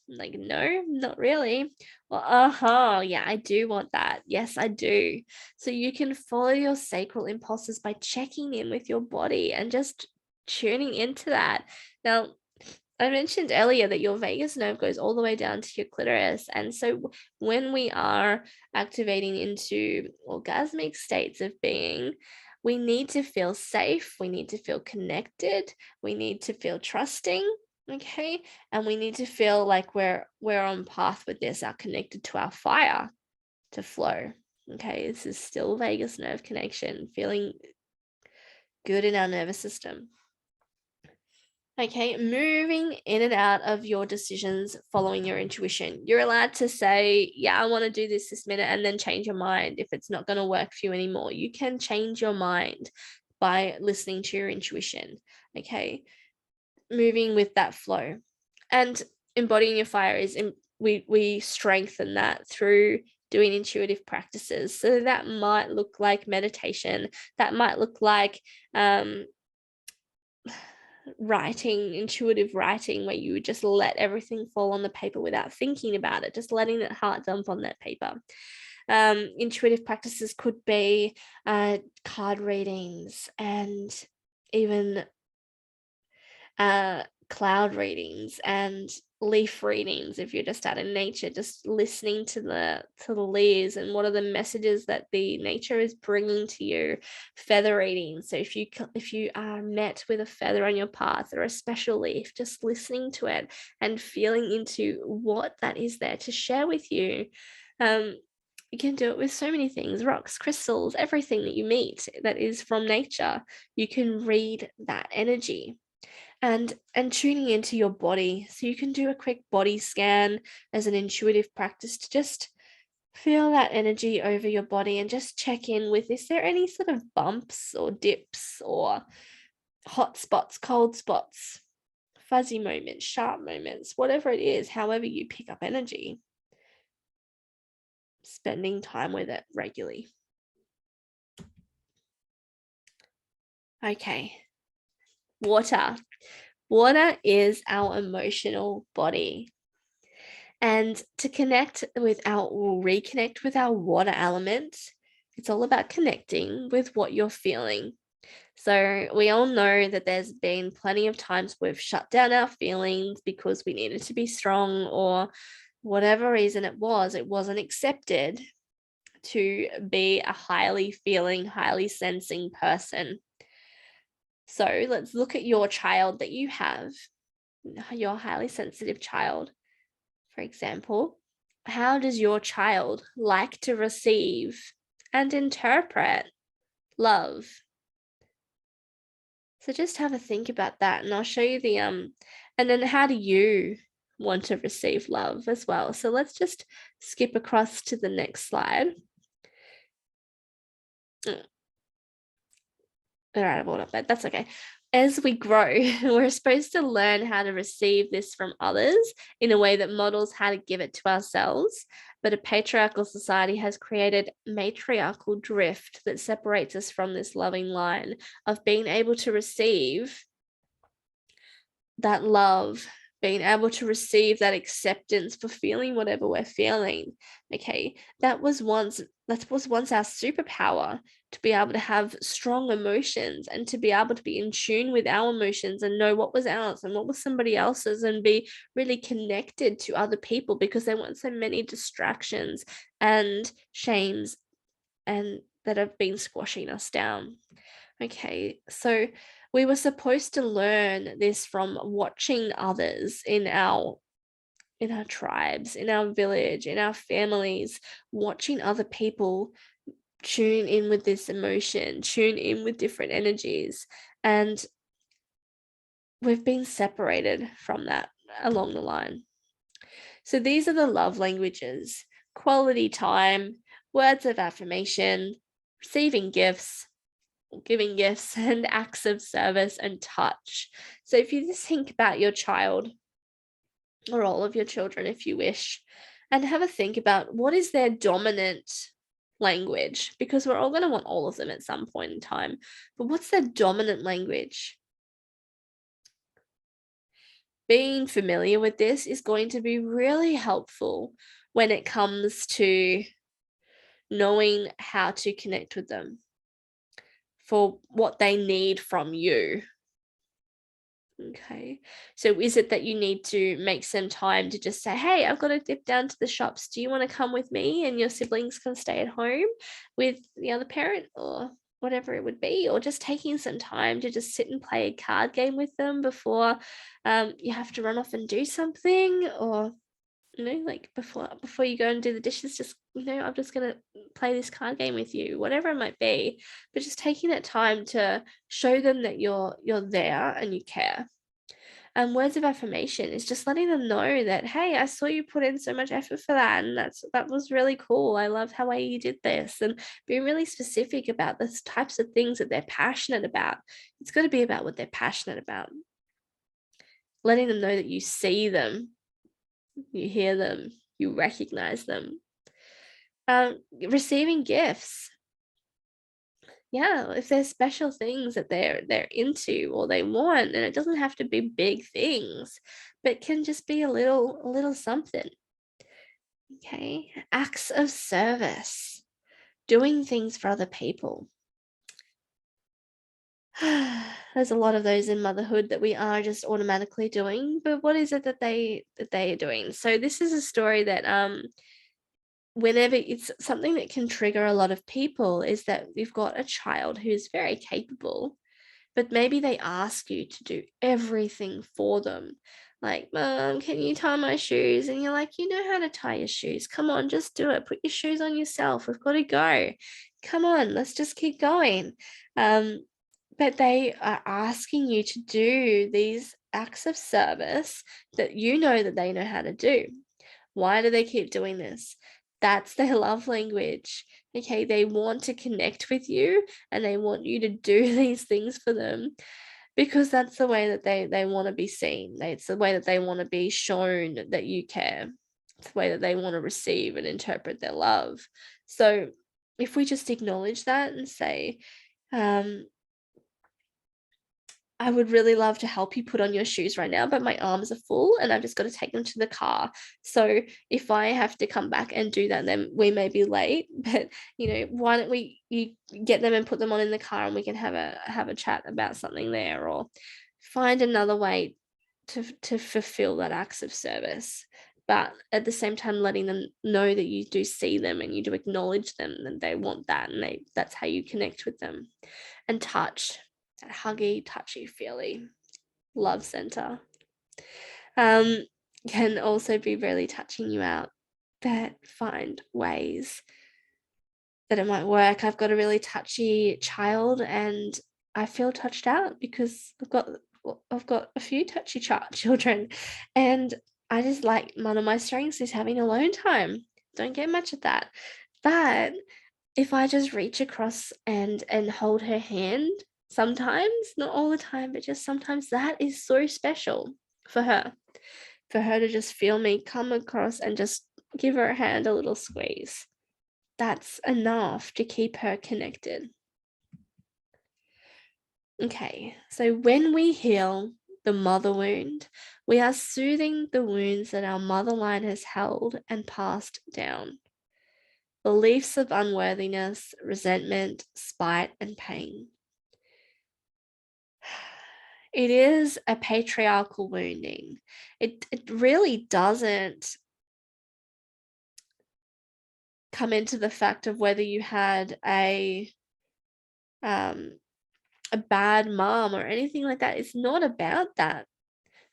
like, no, not really. Well, yeah, I do want that. Yes, I do. So you can follow your sacral impulses by checking in with your body and just tuning into that. Now, I mentioned earlier that your vagus nerve goes all the way down to your clitoris. And so when we are activating into orgasmic states of being, we need to feel safe, we need to feel connected, we need to feel trusting, okay? And we need to feel like we're on path with this, are connected to our fire to flow. Okay, this is still vagus nerve connection, feeling good in our nervous system. Okay, moving in and out of your decisions following your intuition. You're allowed to say, yeah, I want to do this minute, and then change your mind if it's not going to work for you anymore. You can change your mind by listening to your intuition. Okay, moving with that flow. And embodying your fire is we strengthen that through doing intuitive practices. So that might look like meditation, that might look like writing, intuitive writing, where you would just let everything fall on the paper without thinking about it, just letting that heart dump on that paper. Intuitive practices could be card readings, and even cloud readings and leaf readings. If you're just out in nature, just listening to the leaves and what are the messages that the nature is bringing to you. Feather reading, so if you are met with a feather on your path or a special leaf, just listening to it and feeling into what that is there to share with you. You can do it with so many things: rocks, crystals, everything that you meet that is from nature. You can read that energy. And tuning into your body, so you can do a quick body scan as an intuitive practice to just feel that energy over your body and just check in with, is there any sort of bumps or dips or hot spots, cold spots, fuzzy moments, sharp moments, whatever it is, however you pick up energy, spending time with it regularly. Okay. Water. Water is our emotional body. And to reconnect with our water element, it's all about connecting with what you're feeling. So we all know that there's been plenty of times we've shut down our feelings because we needed to be strong, or whatever reason it wasn't accepted to be a highly feeling, highly sensing person. So let's look at your child that you have, your highly sensitive child. For example, how does your child like to receive and interpret love? So just have a think about that, and I'll show you the and then how do you want to receive love as well? So let's just skip across to the next slide. They're out of order, but that's okay. As we grow, we're supposed to learn how to receive this from others in a way that models how to give it to ourselves. But a patriarchal society has created matriarchal drift that separates us from this loving line of being able to receive that love, being able to receive that acceptance for feeling whatever we're feeling. Okay, that was once our superpower, to be able to have strong emotions and to be able to be in tune with our emotions and know what was ours and what was somebody else's, and be really connected to other people, because there weren't so many distractions and shames and that have been squashing us down. Okay, so we were supposed to learn this from watching others in our tribes, in our village, in our families, watching other people tune in with this emotion, tune in with different energies. And we've been separated from that along the line. So these are the love languages: quality time, words of affirmation, receiving gifts, giving gifts, and acts of service and touch. So if you just think about your child, or all of your children if you wish, and have a think about what is their dominant language, because we're all going to want all of them at some point in time, but what's their dominant language? Being familiar with this is going to be really helpful when it comes to knowing how to connect with them for what they need from you. Okay, so is it that you need to make some time to just say, hey, I've got to dip down to the shops, do you want to come with me, and your siblings can stay at home with the other parent, or whatever it would be? Or just taking some time to just sit and play a card game with them before you have to run off and do something, or like before you go and do the dishes, just I'm just going to play this card game with you, whatever it might be. But just taking that time to show them that you're there and you care. And words of affirmation is just letting them know that, hey, I saw you put in so much effort for that, and that was really cool. I love how way you did this. And being really specific about the types of things that they're passionate about. It's got to be about what they're passionate about. Letting them know that you see them, you hear them, you recognize them. Receiving gifts. yeah, if there's special things that they're into or they want, and it doesn't have to be big things, but can just be a little something. Okay. Acts of service, doing things for other people. There's a lot of those in motherhood that we are just automatically doing, but what is it that they are doing? So this is a story that whenever it's something that can trigger a lot of people is that we've got a child who's very capable, but maybe they ask you to do everything for them. Like, Mom, can you tie my shoes? And you're like, you know how to tie your shoes. Come on, just do it. Put your shoes on yourself. We've got to go. Come on, let's just keep going. Um, but they are asking you to do these acts of service that you know that they know how to do. Why do they keep doing this? That's their love language. Okay, they want to connect with you and they want you to do these things for them because that's the way that they want to be seen. It's the way that they want to be shown that you care. It's the way that they want to receive and interpret their love. So if we just acknowledge that and say, um, I would really love to help you put on your shoes right now, but my arms are full and I've just got to take them to the car. So if I have to come back and do that, then we may be late. But why don't you get them and put them on in the car and we can have a chat about something there, or find another way to fulfill that acts of service. But at the same time, letting them know that you do see them and you do acknowledge them, and they want that, and that's how you connect with them. And touch, that huggy, touchy feely love center, um, can also be really touching you out, but find ways that it might work. I've got a really touchy child and I feel touched out because I've got a few touchy children, and I just like, one of my strengths is having alone time. Don't get much of that. But if I just reach across and hold her hand sometimes, not all the time, but just sometimes, that is so special for her. For her to just feel me come across and just give her a hand, a little squeeze. That's enough to keep her connected. Okay, so when we heal the mother wound, we are soothing the wounds that our mother line has held and passed down. Beliefs of unworthiness, resentment, spite, and pain. It is a patriarchal wounding. It really doesn't come into the fact of whether you had um, a bad mom or anything like that. It's not about that.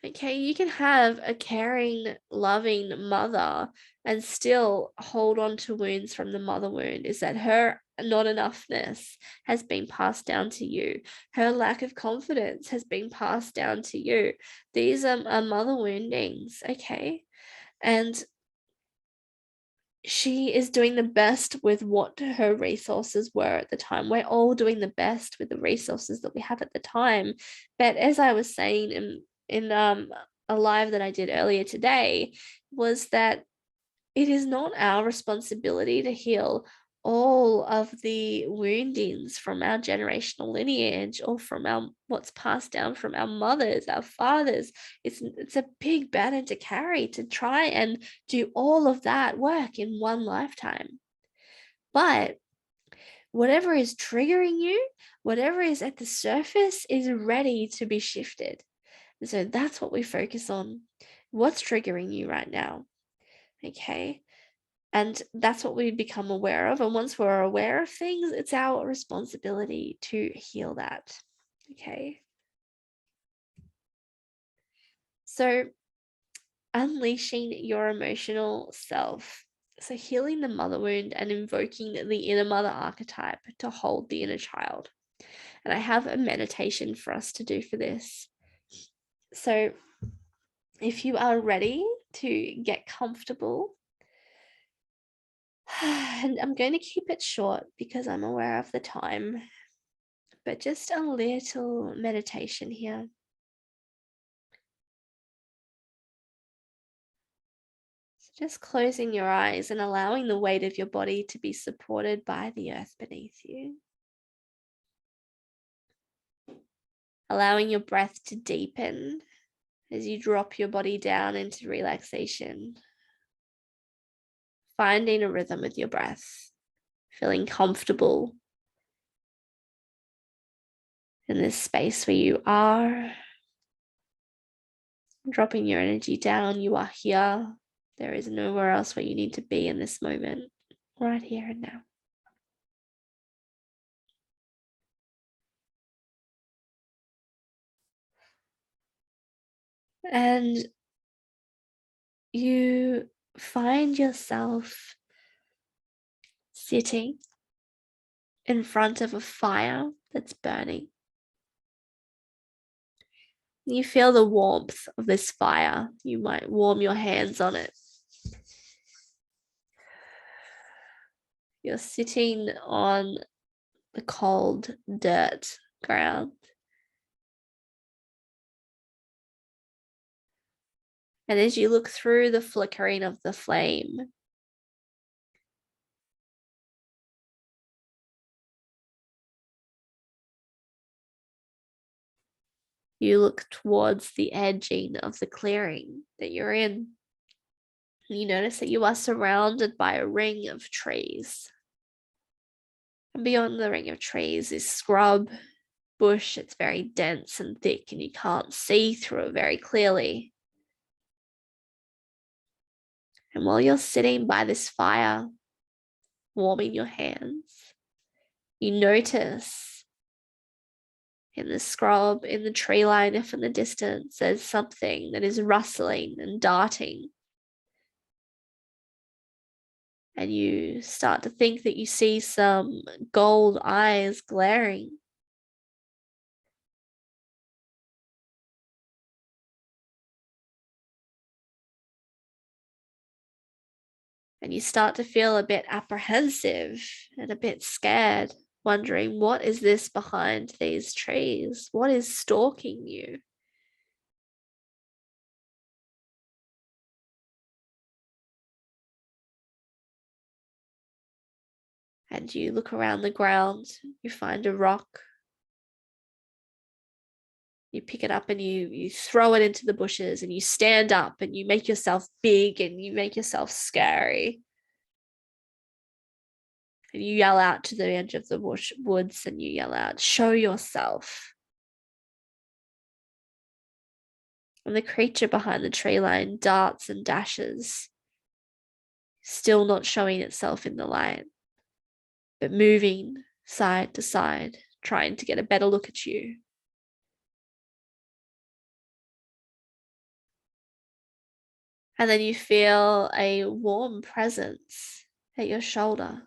Okay, you can have a caring, loving mother and still hold on to wounds from the mother wound. Is that her not enoughness has been passed down to you? Her lack of confidence has been passed down to you. These are mother woundings, okay? And she is doing the best with what her resources were at the time. We're all doing the best with the resources that we have at the time. But as I was saying in a live that I did earlier today, was that it is not our responsibility to heal all of the woundings from our generational lineage or from our what's passed down from our mothers, our fathers. It's a big burden to carry, to try and do all of that work in one lifetime. But whatever is triggering you, whatever is at the surface, is ready to be shifted. And so that's what we focus on. What's triggering you right now? Okay. And that's what we become aware of. And once we're aware of things, it's our responsibility to heal that. Okay. So, unleashing your emotional self. So, healing the mother wound and invoking the inner mother archetype to hold the inner child. And I have a meditation for us to do for this. So, if you are ready to get comfortable, and I'm going to keep it short because I'm aware of the time, but just a little meditation here. So just closing your eyes and allowing the weight of your body to be supported by the earth beneath you. allowing your breath to deepen as you drop your body down into relaxation, finding a rhythm with your breath, feeling comfortable in this space where you are, dropping your energy down. You are here. There is nowhere else where you need to be in this moment, right here and now. And you find yourself sitting in front of a fire that's burning. You feel the warmth of this fire. You might warm your hands on it. You're sitting on the cold dirt ground. And as you look through the flickering of the flame, you look towards the edging of the clearing that you're in. And you notice that you are surrounded by a ring of trees. And beyond the ring of trees is scrub, bush. It's very dense and thick, and you can't see through it very clearly. And while you're sitting by this fire, warming your hands, you notice in the scrub, in the tree line, if in the distance, there's something that is rustling and darting. And you start to think that you see some gold eyes glaring. And you start to feel a bit apprehensive and a bit scared, wondering, what is this behind these trees? What is stalking you? And you look around the ground, you find a rock, you pick it up and you throw it into the bushes, and you stand up and you make yourself big and you make yourself scary. And you yell out to the edge of the woods and you yell out, "Show yourself." And the creature behind the tree line darts and dashes, still not showing itself in the light, but moving side to side, trying to get a better look at you. And then you feel a warm presence at your shoulder.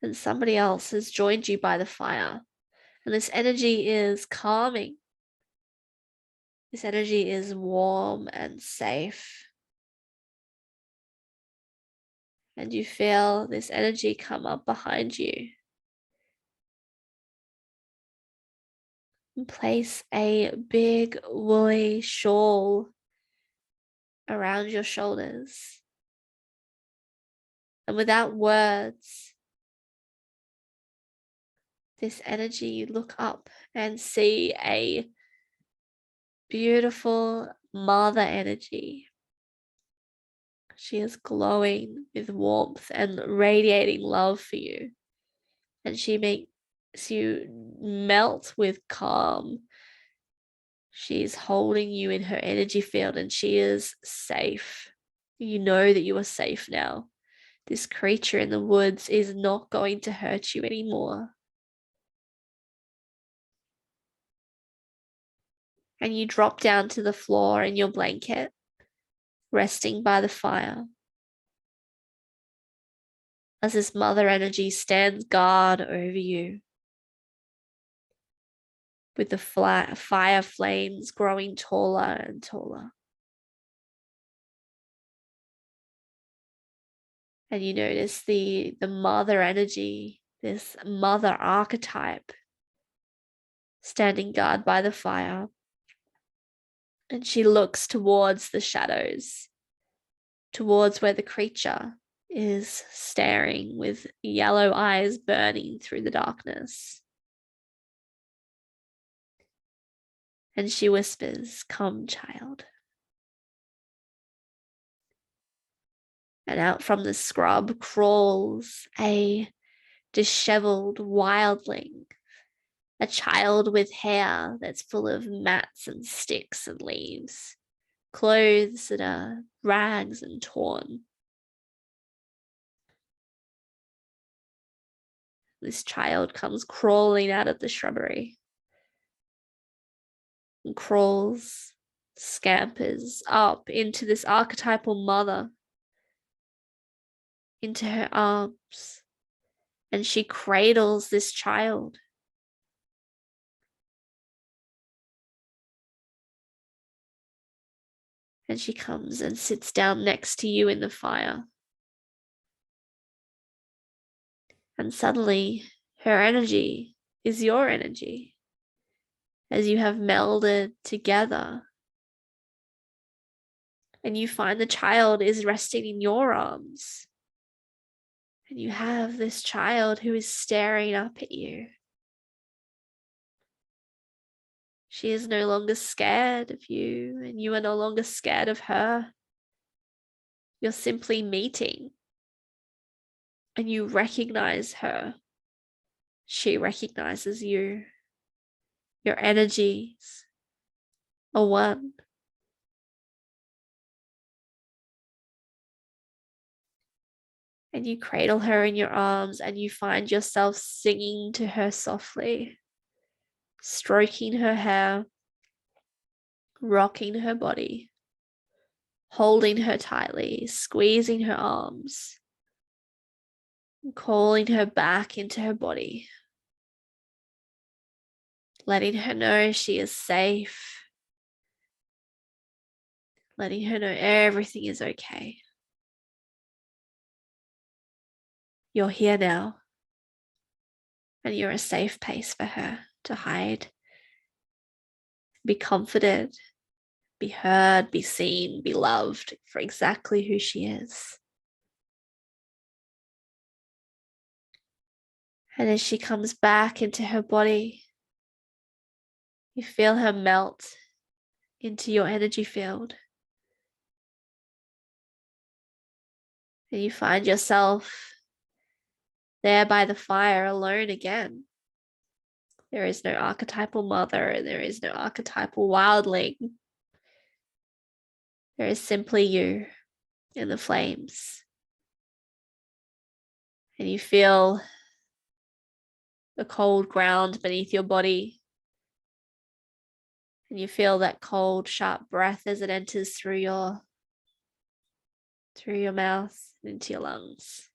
And somebody else has joined you by the fire. And this energy is calming. This energy is warm and safe. And you feel this energy come up behind you and place a big woolly shawl around your shoulders. And without words, this energy, you look up and see a beautiful mother energy. She is glowing with warmth and radiating love for you. And she makes you melt with calm. She's holding you in her energy field and she is safe. You know that you are safe now. This creature in the woods is not going to hurt you anymore. And you drop down to the floor in your blanket, resting by the fire, as this mother energy stands guard over you, with the fire flames growing taller and taller. And you notice the mother energy, this mother archetype, standing guard by the fire. And she looks towards the shadows, towards where the creature is staring with yellow eyes burning through the darkness. And she whispers, "Come, child." And out from the scrub crawls a disheveled wildling, a child with hair that's full of mats and sticks and leaves, clothes that are rags and torn. This child comes crawling out of the shrubbery and crawls, scampers up into this archetypal mother, into her arms, and she cradles this child. And she comes and sits down next to you in the fire. And suddenly, her energy is your energy as you have melded together. And you find the child is resting in your arms. And you have this child who is staring up at you. She is no longer scared of you, and you are no longer scared of her. You're simply meeting, and you recognize her. She recognizes you. Your energies are one. And you cradle her in your arms, and you find yourself singing to her softly, stroking her hair, rocking her body, holding her tightly, squeezing her arms, calling her back into her body, letting her know she is safe, letting her know everything is okay. You're here now, and you're a safe place for her to hide, be comforted, be heard, be seen, be loved for exactly who she is. And as she comes back into her body, you feel her melt into your energy field. And you find yourself there by the fire alone again. There is no archetypal mother, there is no archetypal wildling. There is simply you in the flames. And you feel the cold ground beneath your body. And you feel that cold, sharp breath as it enters through your mouth into your lungs.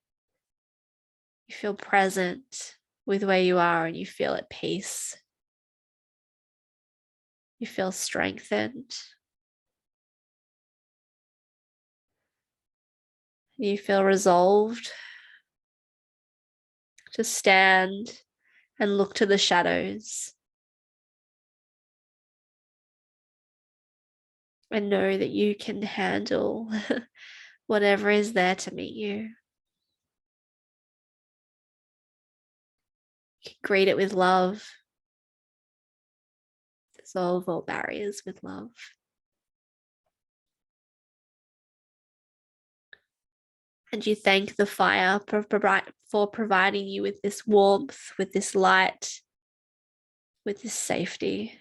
You feel present with where you are, and you feel at peace. You feel strengthened. You feel resolved to stand and look to the shadows and know that you can handle whatever is there to meet you. You can greet it with love. Dissolve all barriers with love. And you thank the fire for providing you with this warmth, with this light, with this safety.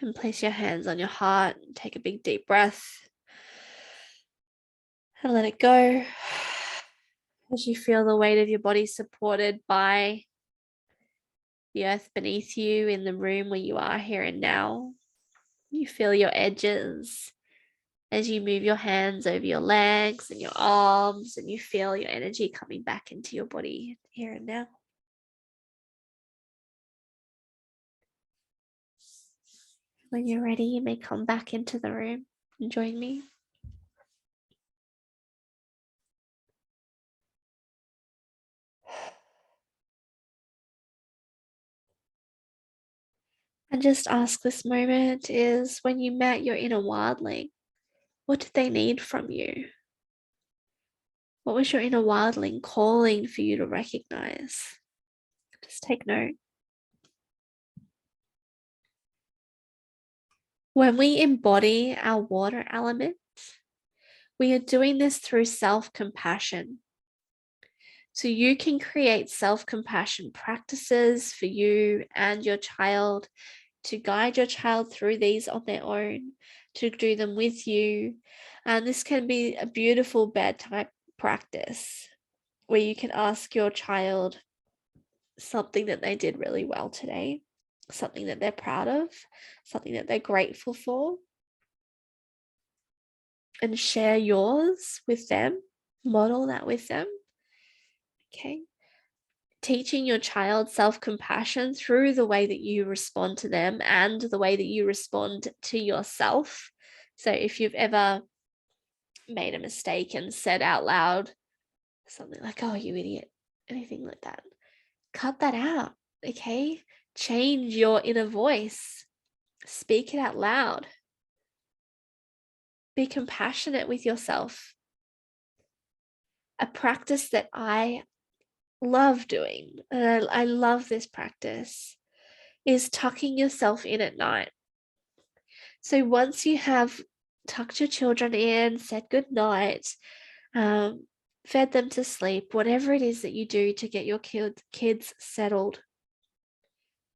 And place your hands on your heart and take a big deep breath. And let it go as you feel the weight of your body supported by the earth beneath you in the room where you are here and now. You feel your edges as you move your hands over your legs and your arms, and you feel your energy coming back into your body here and now. When you're ready, you may come back into the room and join me. And just ask this moment is, when you met your inner wildling, what did they need from you? What was your inner wildling calling for you to recognize? Just take note. When we embody our water element, we are doing this through self-compassion. So you can create self-compassion practices for you and your child, to guide your child through these on their own, to do them with you. And this can be a beautiful bedtime practice where you can ask your child something that they did really well today, something that they're proud of, something that they're grateful for, and share yours with them, model that with them. Okay. Teaching your child self-compassion through the way that you respond to them and the way that you respond to yourself. So if you've ever made a mistake and said out loud something like, "Oh, you idiot," anything like that, cut that out. Okay. Change your inner voice. Speak it out loud. Be compassionate with yourself. A practice that I love doing, and I love this practice, is tucking yourself in at night. So once you have tucked your children in, said good night, fed them to sleep, whatever it is that you do to get your kids settled,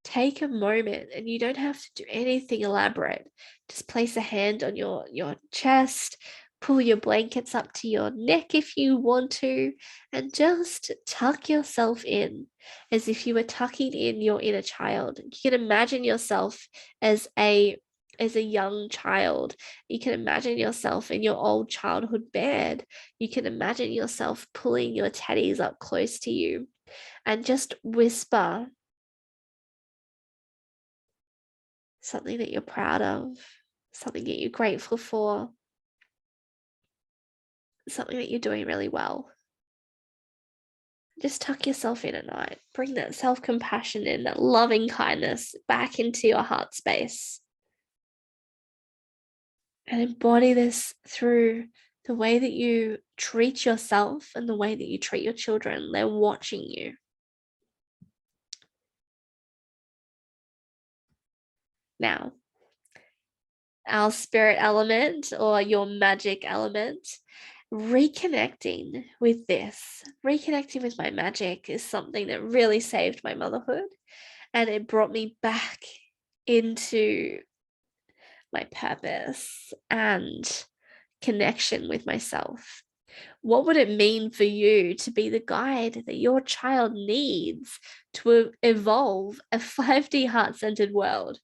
take a moment, and you don't have to do anything elaborate. Just place a hand on your chest, pull your blankets up to your neck if you want to, and just tuck yourself in as if you were tucking in your inner child. You can imagine yourself as a young child. You can imagine yourself in your old childhood bed. You can imagine yourself pulling your teddies up close to you and just whisper something that you're proud of, something that you're grateful for, something that you're doing really well. Just tuck yourself in at night. Bring that self-compassion in, that loving kindness back into your heart space. And embody this through the way that you treat yourself and the way that you treat your children. They're watching you. Now, our spirit element or your magic element, reconnecting with this, reconnecting with my magic is something that really saved my motherhood, and it brought me back into my purpose and connection with myself. What would it mean for you to be the guide that your child needs to evolve a 5D heart-centered world?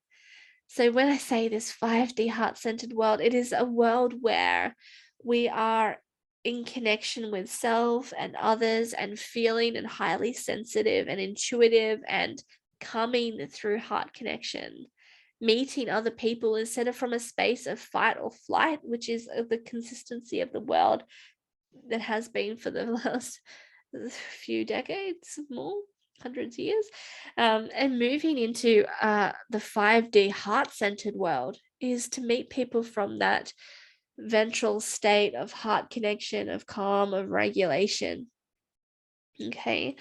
So when I say this 5D heart-centered world, it is a world where we are in connection with self and others and feeling and highly sensitive and intuitive and coming through heart connection, meeting other people instead of from a space of fight or flight, which is the consistency of the world that has been for the last few decades, more hundreds of years, and moving into the 5D heart-centered world is to meet people from that ventral state of heart connection, of calm, of regulation. Okay,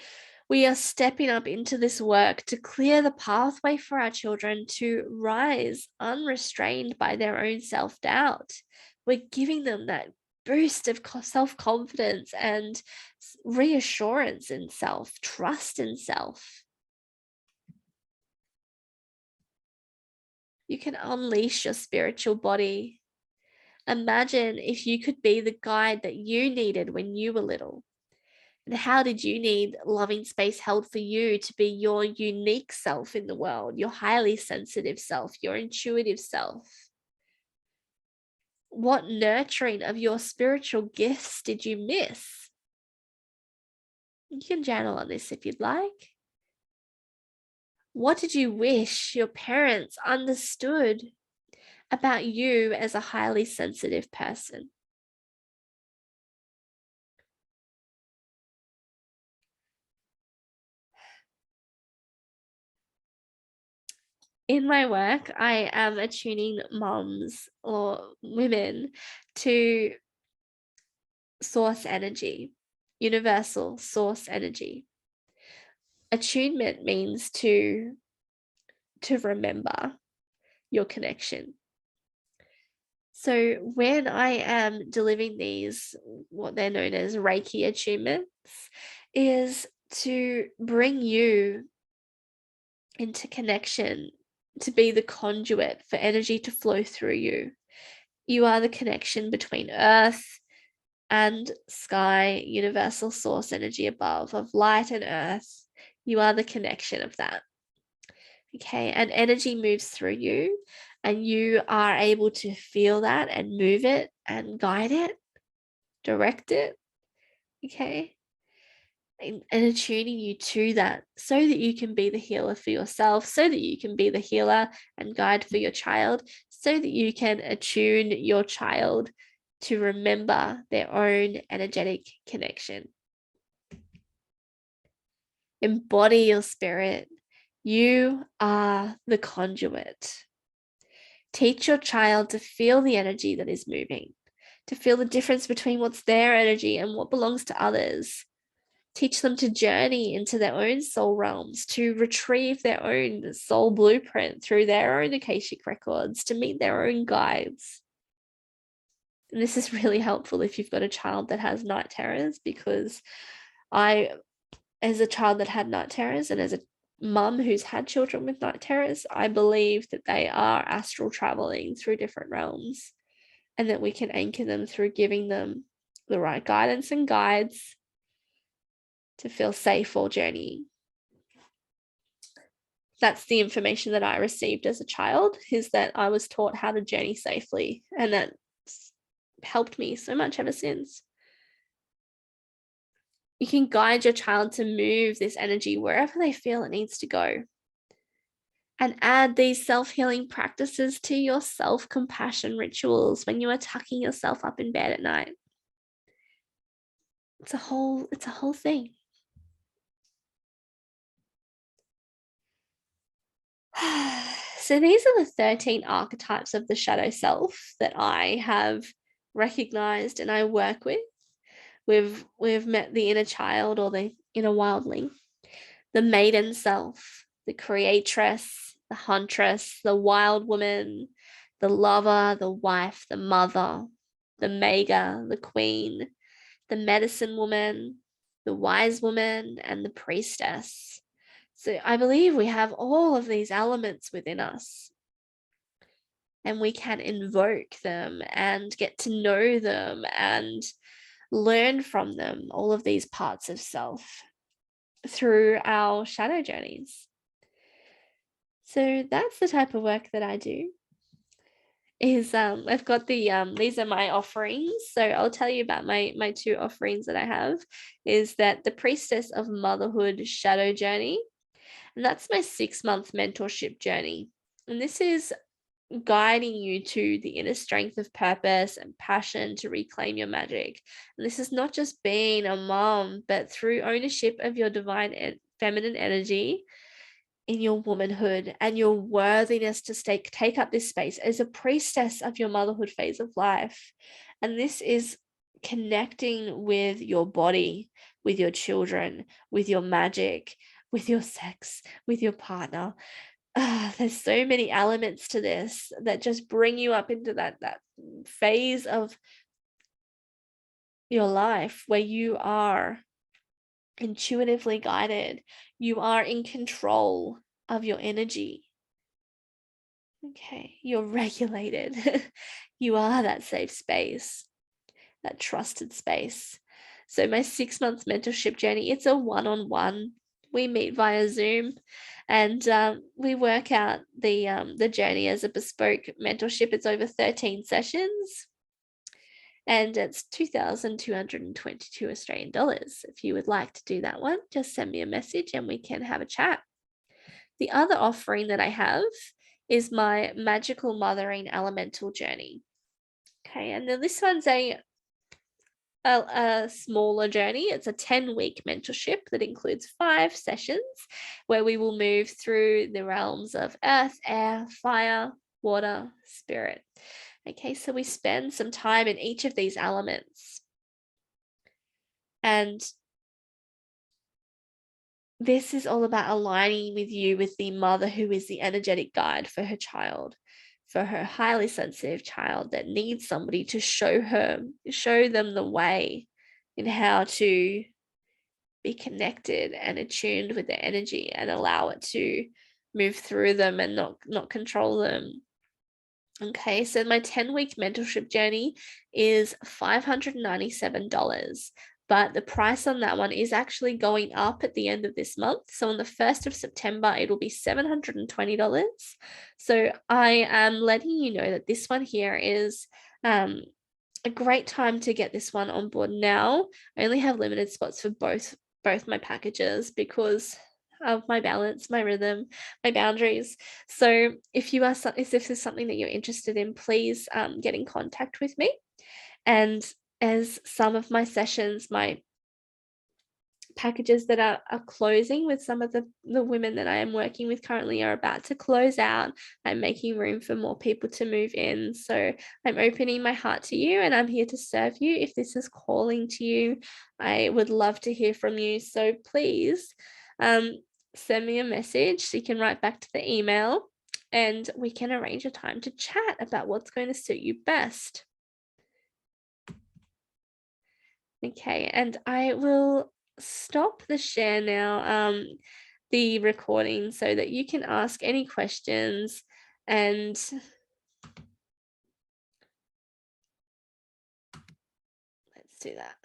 we are stepping up into this work to clear the pathway for our children to rise unrestrained by their own self-doubt. We're giving them that boost of self-confidence and reassurance in self, trust in self. You can unleash your spiritual body. Imagine if you could be the guide that you needed when you were little. And how did you need loving space held for you to be your unique self in the world, your highly sensitive self, your intuitive self? What nurturing of your spiritual gifts did you miss? You can journal on this if you'd like. What did you wish your parents understood about you as a highly sensitive person? In my work, I am attuning moms or women to source energy, universal source energy. Attunement means to remember your connection. So when I am delivering these, what they're known as Reiki attunements, is to bring you into connection, to be the conduit for energy to flow through you. You are the connection between earth and sky, universal source energy above, of light and earth. You are the connection of that. Okay, and energy moves through you, and you are able to feel that and move it and guide it, direct it. Okay, and attuning you to that so that you can be the healer for yourself, so that you can be the healer and guide for your child, so that you can attune your child to remember their own energetic connection. Embody your spirit. You are the conduit. Teach your child to feel the energy that is moving, to feel the difference between what's their energy and what belongs to others. Teach them to journey into their own soul realms, to retrieve their own soul blueprint through their own Akashic records, to meet their own guides. And this is really helpful if you've got a child that has night terrors, because I, as a child that had night terrors and as a mum who's had children with night terrors, I believe that they are astral traveling through different realms, and that we can anchor them through giving them the right guidance and guides to feel safe while journeying. That's the information that I received as a child, is that I was taught how to journey safely, and that helped me so much ever since. You can guide your child to move this energy wherever they feel it needs to go. And add these self-healing practices to your self-compassion rituals when you are tucking yourself up in bed at night. It's a whole thing. So these are the 13 archetypes of the shadow self that I have recognized and I work with. We've met the inner child, or the inner wildling, the maiden self, the creatress, the huntress, the wild woman, the lover, the wife, the mother, the maga, the queen, the medicine woman, the wise woman, and the priestess. So I believe we have all of these elements within us, and we can invoke them and get to know them and learn from them, all of these parts of self, through our shadow journeys. So that's the type of work that I do. Is I've got the these are my offerings. So I'll tell you about my two offerings that I have. Is that the Priestess of Motherhood Shadow Journey, and that's my 6-month mentorship journey. And this is guiding you to the inner strength of purpose and passion to reclaim your magic. And this is not just being a mom, but through ownership of your divine feminine energy in your womanhood and your worthiness to take up this space as a priestess of your motherhood phase of life. And this is connecting with your body, with your children, with your magic, with your sex, with your partner. There's so many elements to this that just bring you up into that phase of your life where you are intuitively guided. You are in control of your energy. Okay, you're regulated. You are that safe space, that trusted space. So my 6 months mentorship journey, it's a one-on-one. We meet via Zoom, and we work out the journey as a bespoke mentorship. It's over 13 sessions, and it's 2,222 Australian dollars. If you would like to do that one, just send me a message and we can have a chat. The other offering that I have is my Magical Mothering Elemental Journey. Okay, and then this one's a smaller journey. It's a 10-week mentorship that includes 5 sessions where we will move through the realms of earth, air, fire, water, spirit. Okay, so we spend some time in each of these elements. And this is all about aligning with you, with the mother who is the energetic guide for her child, for her highly sensitive child that needs somebody to show them the way in how to be connected and attuned with their energy and allow it to move through them and not control them. Okay, so my 10-week mentorship journey is $597, but the price on that one is actually going up at the end of this month. So on the 1st of September, it'll be $720. So I am letting you know that this one here is a great time to get this one on board now. I only have limited spots for both my packages because of my balance, my rhythm, my boundaries. So if this is something that you're interested in, please get in contact with me. And as some of my sessions, my packages that are closing with some of the women that I am working with currently are about to close out, I'm making room for more people to move in. So I'm opening my heart to you and I'm here to serve you. If this is calling to you, I would love to hear from you. So please send me a message. You can write back to the email and we can arrange a time to chat about what's going to suit you best. Okay, and I will stop the share now, the recording, so that you can ask any questions, and let's do that.